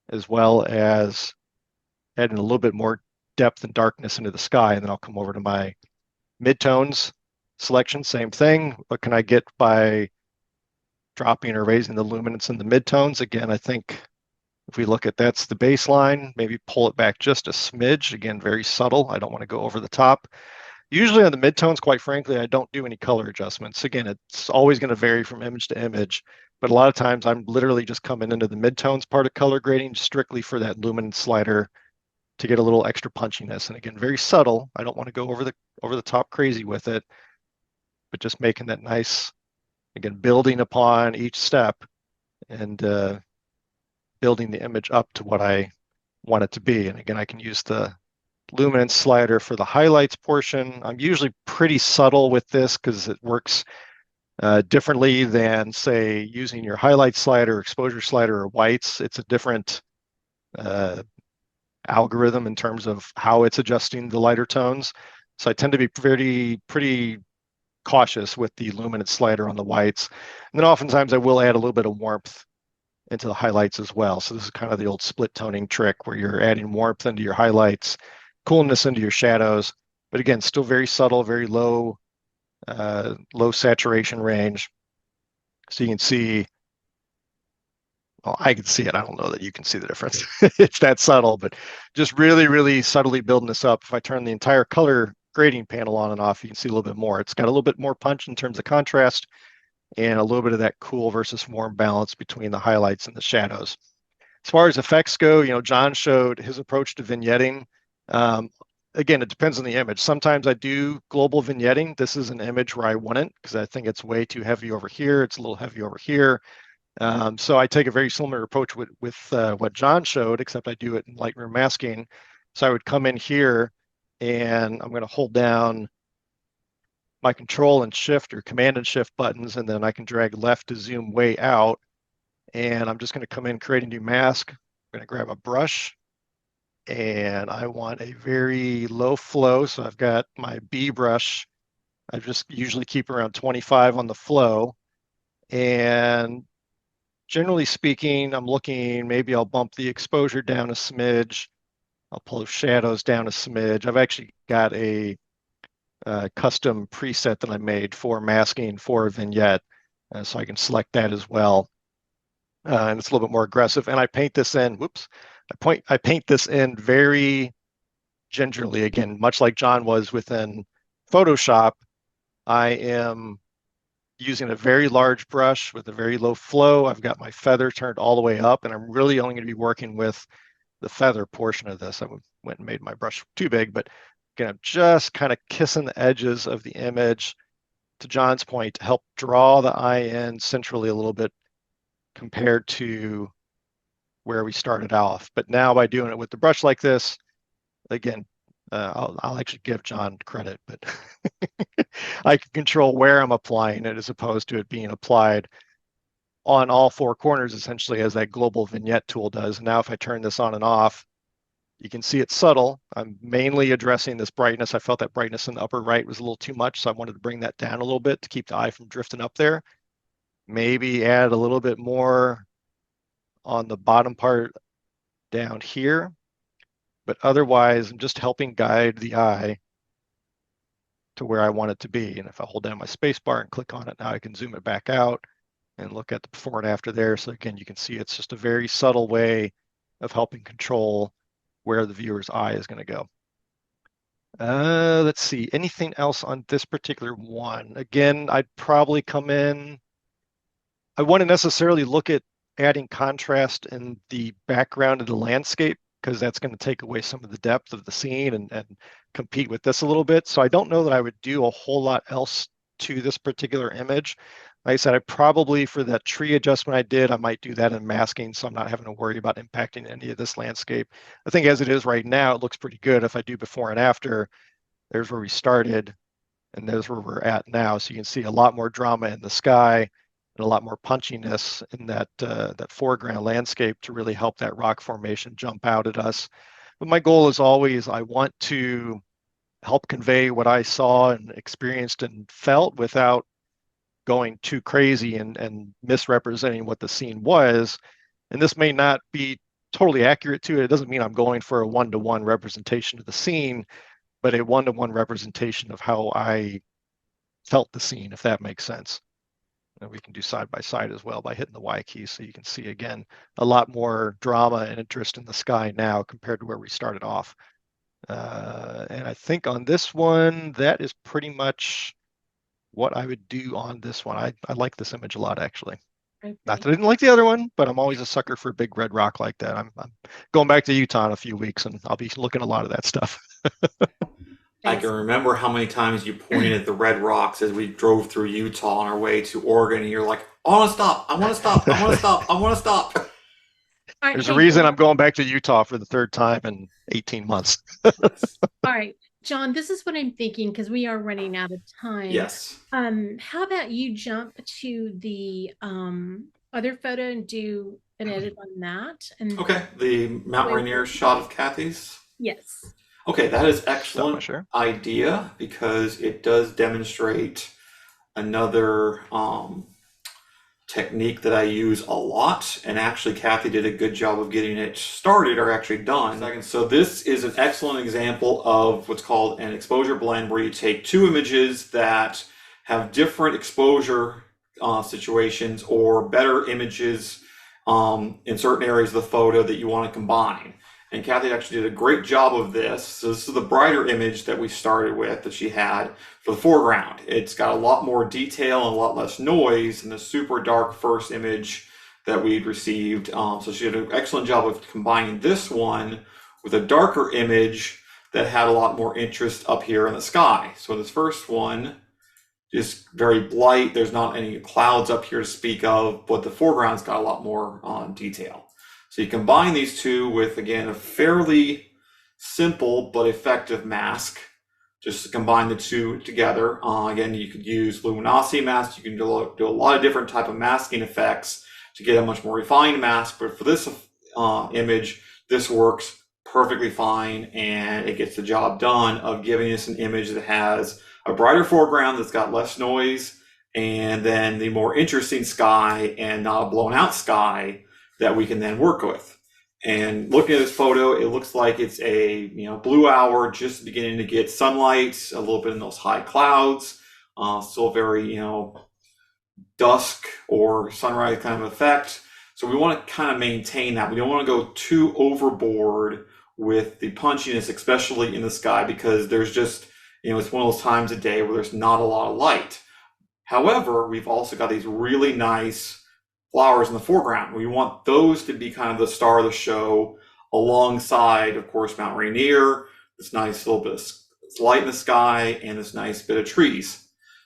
as well as adding a little bit more depth and darkness into the sky. And then I'll come over to my midtones selection, same thing. What can I get by dropping or raising the luminance in the midtones? Again, I think if we look at that's the baseline, maybe pull it back just a smidge. Again, very subtle. I don't want to go over the top. Usually on the midtones, quite frankly, I don't do any color adjustments. Again, it's always going to vary from image to image, but a lot of times I'm literally just coming into the midtones part of color grading strictly for that luminance slider to get a little extra punchiness. And again, very subtle. I don't want to go over the top crazy with it, but just making that nice, again, building upon each step and building the image up to what I want it to be. And again, I can use the luminance slider for the highlights portion. I'm usually pretty subtle with this because it works differently than, say, using your highlight slider, exposure slider, or whites. It's a different algorithm in terms of how it's adjusting the lighter tones. So I tend to be pretty cautious with the luminance slider on the whites. And then oftentimes I will add a little bit of warmth into the highlights as well. So this is kind of the old split toning trick where you're adding warmth into your highlights, coolness into your shadows, but again, still very subtle, very low saturation range. So you can see, well, I can see it. I don't know that you can see the difference. It's that subtle, but just really, really subtly building this up. If I turn the entire color grading panel on and off, you can see a little bit more. It's got a little bit more punch in terms of contrast and a little bit of that cool versus warm balance between the highlights and the shadows. As far as effects go, Jon showed his approach to vignetting. Again, it depends on the image. Sometimes I do global vignetting. This is an image where I wouldn't, because I think it's way too heavy over here. It's a little heavy over here. So I take a very similar approach with what Jon showed, except I do it in Lightroom masking. So I would come in here and I'm going to hold down my control and shift or command and shift buttons, and then I can drag left to zoom way out. And I'm just going to come in, create a new mask. I'm going to grab a brush and I want a very low flow. So I've got my B brush. I just usually keep around 25 on the flow. And generally speaking, I'm looking, maybe I'll bump the exposure down a smidge. I'll pull shadows down a smidge. I've actually got a custom preset that I made for masking for a vignette. So I can select that as well. And it's a little bit more aggressive. And I paint this in, I paint this in very gingerly. Again, much like Jon was within Photoshop, I am using a very large brush with a very low flow. I've got my feather turned all the way up, and I'm really only going to be working with the feather portion of this. I went and made my brush too big, but again, I'm just kind of kissing the edges of the image, to Jon's point, to help draw the eye in centrally a little bit compared to where we started off. But now by doing it with the brush like this, again, I'll actually give Jon credit, but I can control where I'm applying it as opposed to it being applied on all four corners, essentially, as that global vignette tool does. Now, if I turn this on and off, you can see it's subtle. I'm mainly addressing this brightness. I felt that brightness in the upper right was a little too much, so I wanted to bring that down a little bit to keep the eye from drifting up there. Maybe add a little bit more on the bottom part down here. But otherwise, I'm just helping guide the eye to where I want it to be. And if I hold down my space bar and click on it, now I can zoom it back out and look at the before and after there. So again, you can see it's just a very subtle way of helping control where the viewer's eye is going to go. Let's see, anything else on this particular one? Again, I'd probably come in, I wouldn't necessarily look at adding contrast in the background of the landscape, because that's going to take away some of the depth of the scene and compete with this a little bit. So I don't know that I would do a whole lot else to this particular image. Like I said, I probably, for that tree adjustment I did, I might do that in masking, so I'm not having to worry about impacting any of this landscape. I think as it is right now, it looks pretty good. If I do before and after, there's where we started, and there's where we're at now. So you can see a lot more drama in the sky and a lot more punchiness in that that foreground landscape to really help that rock formation jump out at us. But my goal is always, I want to help convey what I saw and experienced and felt without going too crazy and misrepresenting what the scene was. And this may not be totally accurate to it. It doesn't mean I'm going for a one-to-one representation of the scene, but a one-to-one representation of how I felt the scene, if that makes sense. And we can do side by side as well by hitting the Y key. So you can see, again, a lot more drama and interest in the sky now compared to where we started off. And I think on this one, that is pretty much what I would do on this one. I like this image a lot, actually. Okay. Not that I didn't like the other one, but I'm always a sucker for a big red rock like that. I'm going back to Utah in a few weeks, and I'll be looking at a lot of that stuff. I can remember how many times you pointed at the red rocks as we drove through Utah on our way to Oregon, and you're like, I want to stop, I want to stop, I want to stop, I want to stop. There's a reason I'm going back to Utah for the third time in 18 months. All right, Jon, this is what I'm thinking, because we are running out of time. Yes. How about you jump to the other photo and do an edit on that? And okay, the Mount Rainier shot of Kathy's? Yes. Okay, that is excellent idea, because it does demonstrate another technique that I use a lot, and actually Kathy did a good job of getting it started, or actually done. So this is an excellent example of what's called an exposure blend, where you take two images that have different exposure situations, or better images in certain areas of the photo that you want to combine. And Kathy actually did a great job of this. So this is the brighter image that we started with that she had for the foreground. It's got a lot more detail and a lot less noise than the super dark first image that we'd received. So she did an excellent job of combining this one with a darker image that had a lot more interest up here in the sky. So this first one is very light. There's not any clouds up here to speak of, but the foreground's got a lot more detail. So you combine these two with, again, a fairly simple but effective mask. Just to combine the two together. Again, you could use luminosity masks. You can do a lot of different type of masking effects to get a much more refined mask. But for this image, this works perfectly fine, and it gets the job done of giving us an image that has a brighter foreground that's got less noise, and then the more interesting sky and not a blown out sky that we can then work with. And looking at this photo, it looks like it's a blue hour, just beginning to get sunlight, a little bit in those high clouds, still very dusk or sunrise kind of effect. So we want to kind of maintain that. We don't want to go too overboard with the punchiness, especially in the sky, because there's just it's one of those times of day where there's not a lot of light. However, we've also got these really nice flowers in the foreground. We want those to be kind of the star of the show, alongside, of course, Mount Rainier, this nice little bit of light in the sky, and this nice bit of trees.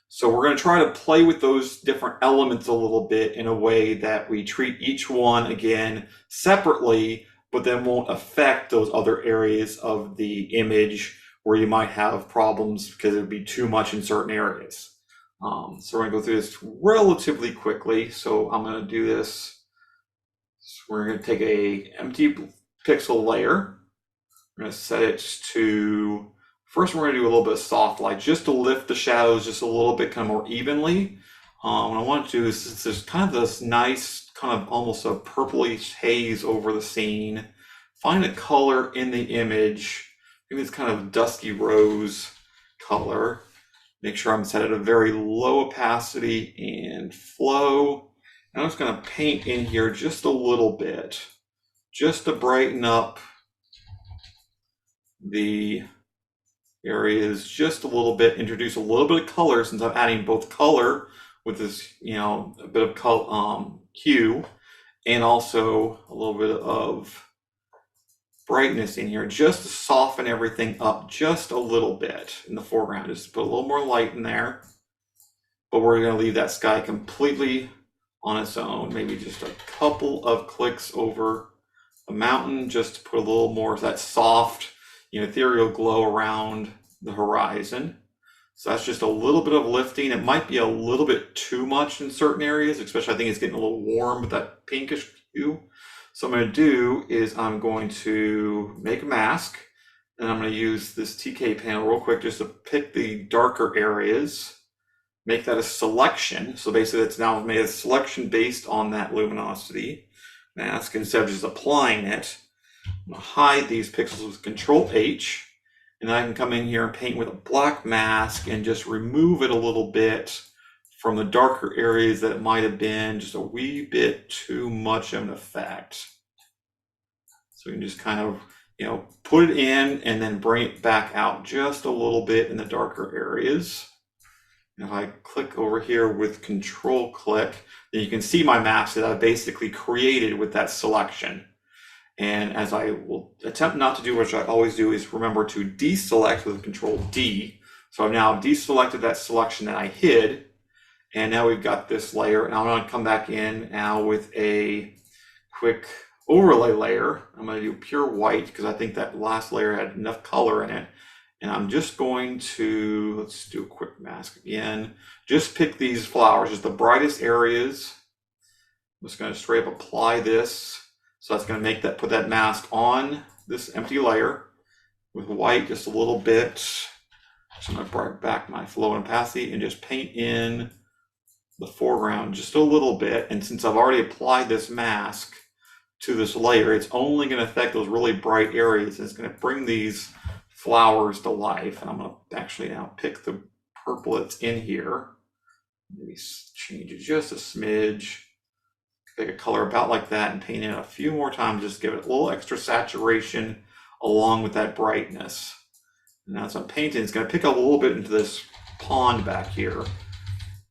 So we're going to try to play with those different elements a little bit in a way that we treat each one, again, separately, but then won't affect those other areas of the image where you might have problems because it would be too much in certain areas. So we're going to go through this relatively quickly. So I'm going to do this. So we're going to take a empty pixel layer. We're going to set it to, first we're going to do a little bit of soft light just to lift the shadows just a little bit kind of more evenly. What I want to do is there's kind of this nice kind of almost a purplish haze over the scene. Find a color in the image. Maybe it's kind of dusky rose color. Make sure I'm set at a very low opacity and flow. And I'm just going to paint in here just a little bit, just to brighten up the areas just a little bit, introduce a little bit of color, since I'm adding both color with this, a bit of color, hue, and also a little bit of brightness in here, just to soften everything up just a little bit in the foreground. Just put a little more light in there, but we're going to leave that sky completely on its own. Maybe just a couple of clicks over the mountain, just to put a little more of that soft, ethereal glow around the horizon. So that's just a little bit of lifting. It might be a little bit too much in certain areas, especially I think it's getting a little warm with that pinkish hue. So what I'm going to do is I'm going to make a mask, and I'm going to use this TK panel real quick just to pick the darker areas, make that a selection. So basically it's now made a selection based on that luminosity mask instead of just applying it. I'm going to hide these pixels with Control H, and then I can come in here and paint with a black mask and just remove it a little bit from the darker areas that it might have been just a wee bit too much of an effect. So you can just kind of, put it in and then bring it back out just a little bit in the darker areas. And if I click over here with Control click, then you can see my mask that I basically created with that selection. And as I will attempt not to do, which I always do, is remember to deselect with Control D. So I've now deselected that selection that I hid. And now we've got this layer, and I'm going to come back in now with a quick overlay layer. I'm going to do pure white because I think that last layer had enough color in it. And I'm just going to, let's do a quick mask again. Just pick these flowers, just the brightest areas. I'm just going to straight up apply this. So that's going to make that, put that mask on this empty layer with white just a little bit. So I'm going to bring back my flow and opacity and just paint in the foreground just a little bit. And since I've already applied this mask to this layer, it's only going to affect those really bright areas. It's going to bring these flowers to life. And I'm going to actually now pick the purple that's in here. Maybe change it just a smidge. pick a color about like that and paint it a few more times, just give it a little extra saturation along with that brightness. And as I'm painting, it's going to pick up a little bit into this pond back here.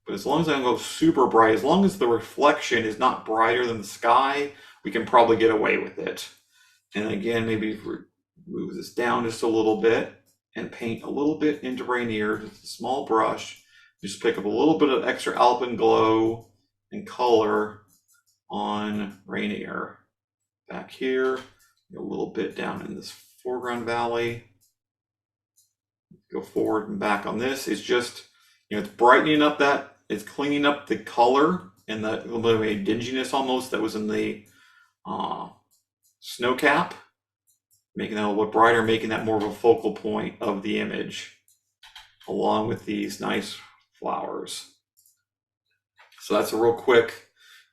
But as long as I don't go super bright, as long as the reflection is not brighter than the sky, we can probably get away with it. And again, maybe move this down just a little bit and paint a little bit into Rainier, just a small brush. Just pick up a little bit of extra alpenglow and color on Rainier. Back here, a little bit down in this foreground valley. Go forward and back on this. It's just, it's brightening up that, it's cleaning up the color and the little bit of a dinginess almost that was in the snow cap, making that a little bit brighter, making that more of a focal point of the image, along with these nice flowers. So that's a real quick,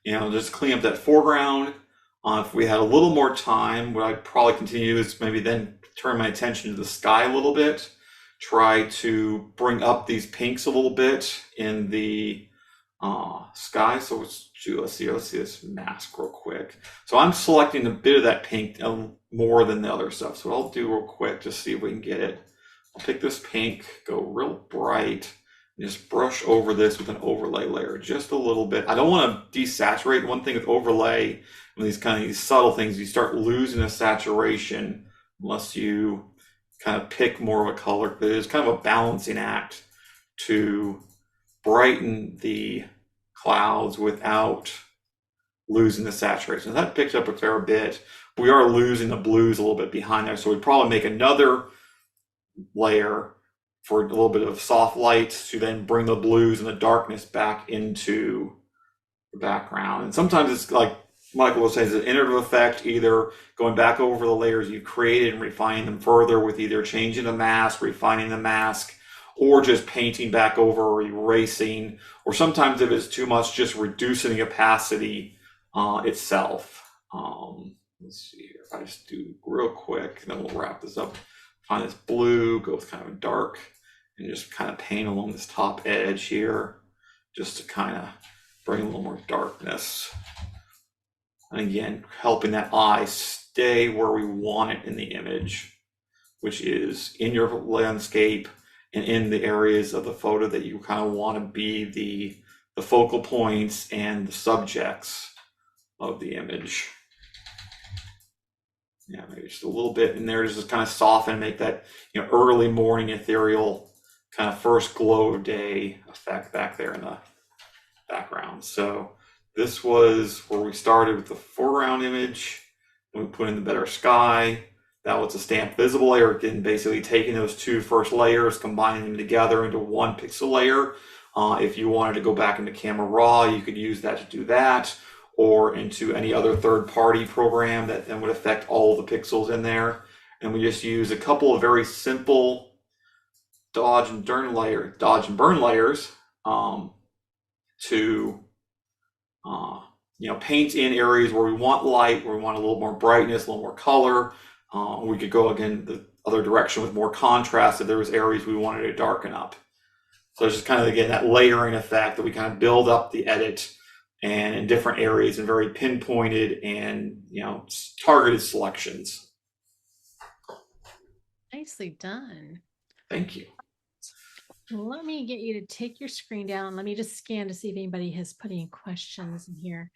just clean up that foreground. If we had a little more time, what I'd probably continue is maybe then turn my attention to the sky a little bit. Try to bring up these pinks a little bit in the sky. So let's see this mask real quick. So I'm selecting a bit of that pink more than the other stuff. So what I'll do real quick, just see if we can get it. I'll pick this pink, go real bright, and just brush over this with an overlay layer just a little bit. I don't want to desaturate. One thing with overlay, when these subtle things, you start losing the saturation unless you kind of pick more of a color. But it is kind of a balancing act to brighten the clouds without losing the saturation. So that picks up a fair bit. We are losing the blues a little bit behind there, so we'd probably make another layer for a little bit of soft lights to then bring the blues and the darkness back into the background. And sometimes it's like Michael will say, it's an iterative effect, either going back over the layers you've created and refining them further with either changing the mask, refining the mask, or just painting back over or erasing, or sometimes if it's too much, just reducing the opacity itself. Let's see here, if I just do real quick, and then we'll wrap this up. Find this blue, go with kind of a dark, and just kind of paint along this top edge here, just to kind of bring a little more darkness. And again, helping that eye stay where we want it in the image, which is in your landscape and in the areas of the photo that you kind of want to be the focal points and the subjects of the image. Yeah, maybe just a little bit in there, just kind of soften, make that early morning ethereal kind of first glow of day effect back there in the background. So this was where we started with the foreground image, and we put in the better sky. That was a stamped visible layer. Again, basically taking those two first layers, combining them together into one pixel layer. If you wanted to go back into Camera Raw, you could use that to do that, or into any other third-party program that then would affect all the pixels in there. And we just use a couple of very simple dodge and burn layers to paint in areas where we want light, where we want a little more brightness, a little more color. We could go again the other direction with more contrast if there was areas we wanted to darken up. So it's just kind of, again, that layering effect that we kind of build up the edit and in different areas and very pinpointed and targeted selections. Nicely done. Thank you. Let me get you to take your screen down. Let me just scan to see if anybody has put any questions in here.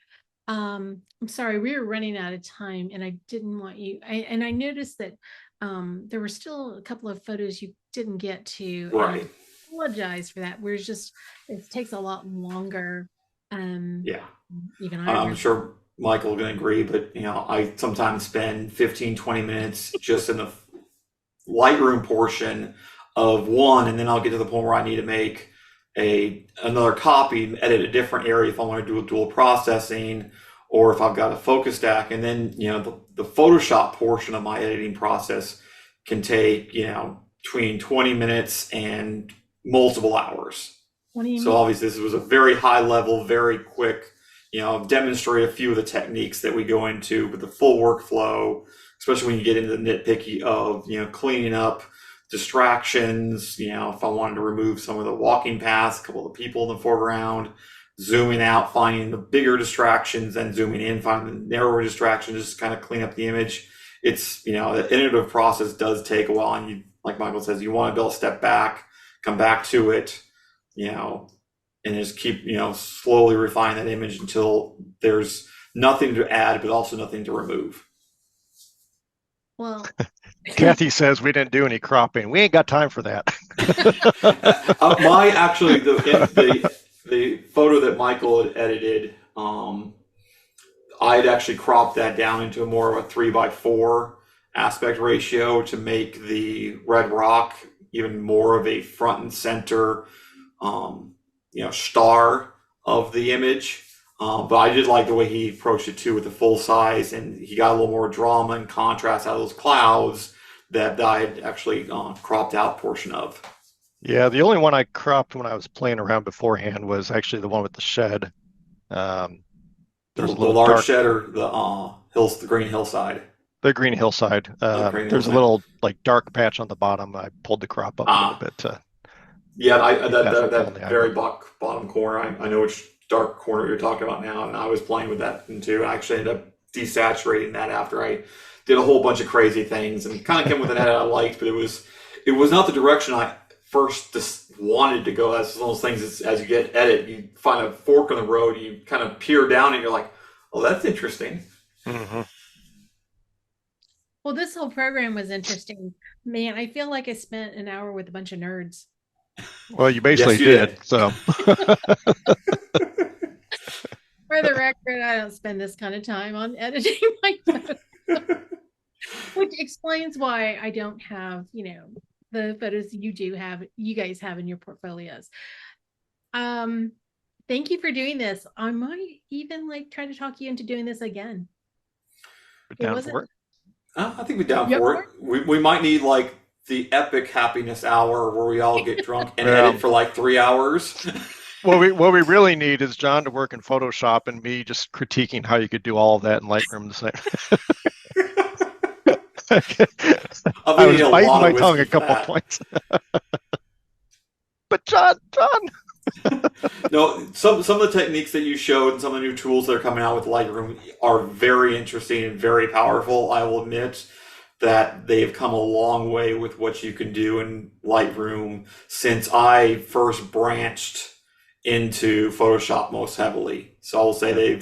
I'm sorry, we were running out of time, and I didn't want you. I noticed that there were still a couple of photos you didn't get to. Right. I apologize for that. It takes a lot longer. Yeah. Even I'm sure Michael will agree, but I sometimes spend 15, 20 minutes just in the Lightroom portion of one, and then I'll get to the point where I need to make another copy and edit a different area if I want to do a dual processing, or if I've got a focus stack. And then the Photoshop portion of my editing process can take between 20 minutes and multiple hours. So obviously this was a very high level, very quick, demonstrate a few of the techniques that we go into with the full workflow, especially when you get into the nitpicky of cleaning up distractions. If I wanted to remove some of the walking paths, a couple of the people in the foreground, zooming out, finding the bigger distractions, then zooming in, finding the narrower distractions, just kind of clean up the image. It's, the iterative process does take a while. And you, like Michael says, you want to be able to step back, come back to it, and just keep, slowly refine that image until there's nothing to add, but also nothing to remove. Well, Kathy says we didn't do any cropping. We ain't got time for that. Actually, the photo that Michael had edited, I had actually cropped that down into more of a 3:4 aspect ratio to make the red rock even more of a front and center, star of the image. But I did like the way he approached it too, with the full size, and he got a little more drama and contrast out of those clouds that I had actually cropped out portion of. Yeah, the only one I cropped when I was playing around beforehand was actually the one with the shed. There's the large shed, or the green hillside. The green hillside. There's a little like dark patch on the bottom. I pulled the crop up a little bit. That very bottom corner. I know which dark corner you're talking about now, and I was playing with that too. I actually ended up desaturating that after I did a whole bunch of crazy things, and kind of came with an edit I liked, but it was not the direction I first just wanted to go. That's one of those things, as you get edit, you find a fork in the road, you kind of peer down and you're like, oh, that's interesting. Mm-hmm. Well, this whole program was interesting. Man, I feel like I spent an hour with a bunch of nerds. Well, you basically did. So for the record, I don't spend this kind of time on editing my photos. Which explains why I don't have, the photos you guys have in your portfolios. Thank you for doing this. I might even try to talk you into doing this again. Down for it? I think we're down for it. We might need the epic happiness hour where we all get drunk and edit for 3 hours. What we really need is John to work in Photoshop and me just critiquing how you could do all of that in Lightroom the same. I was biting my tongue a couple of points. But John. No, some of the techniques that you showed and some of the new tools that are coming out with Lightroom are very interesting and very powerful. I will admit that they've come a long way with what you can do in Lightroom since I first branched into Photoshop most heavily. So I'll say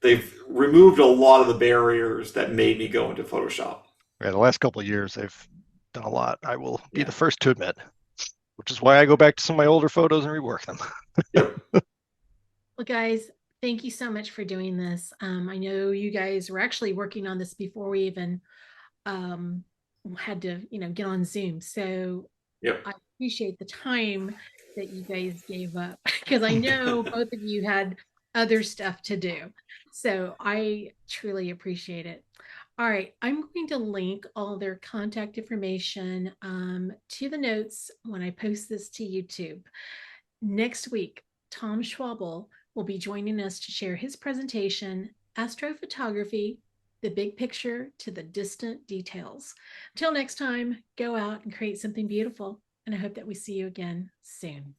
they've removed a lot of the barriers that made me go into Photoshop. Yeah, the last couple of years they've done a lot. I will be the first to admit, which is why I go back to some of my older photos and rework them. Yep. Well, guys, thank you so much for doing this. I know you guys were actually working on this before we even had to, get on Zoom. So I appreciate the time that you guys gave up, because I know both of you had other stuff to do. So I truly appreciate it. All right, I'm going to link all their contact information to the notes when I post this to YouTube. Next week, Tom Schwabel will be joining us to share his presentation, Astrophotography, the Big Picture to the Distant Details. Until next time, go out and create something beautiful, and I hope that we see you again soon.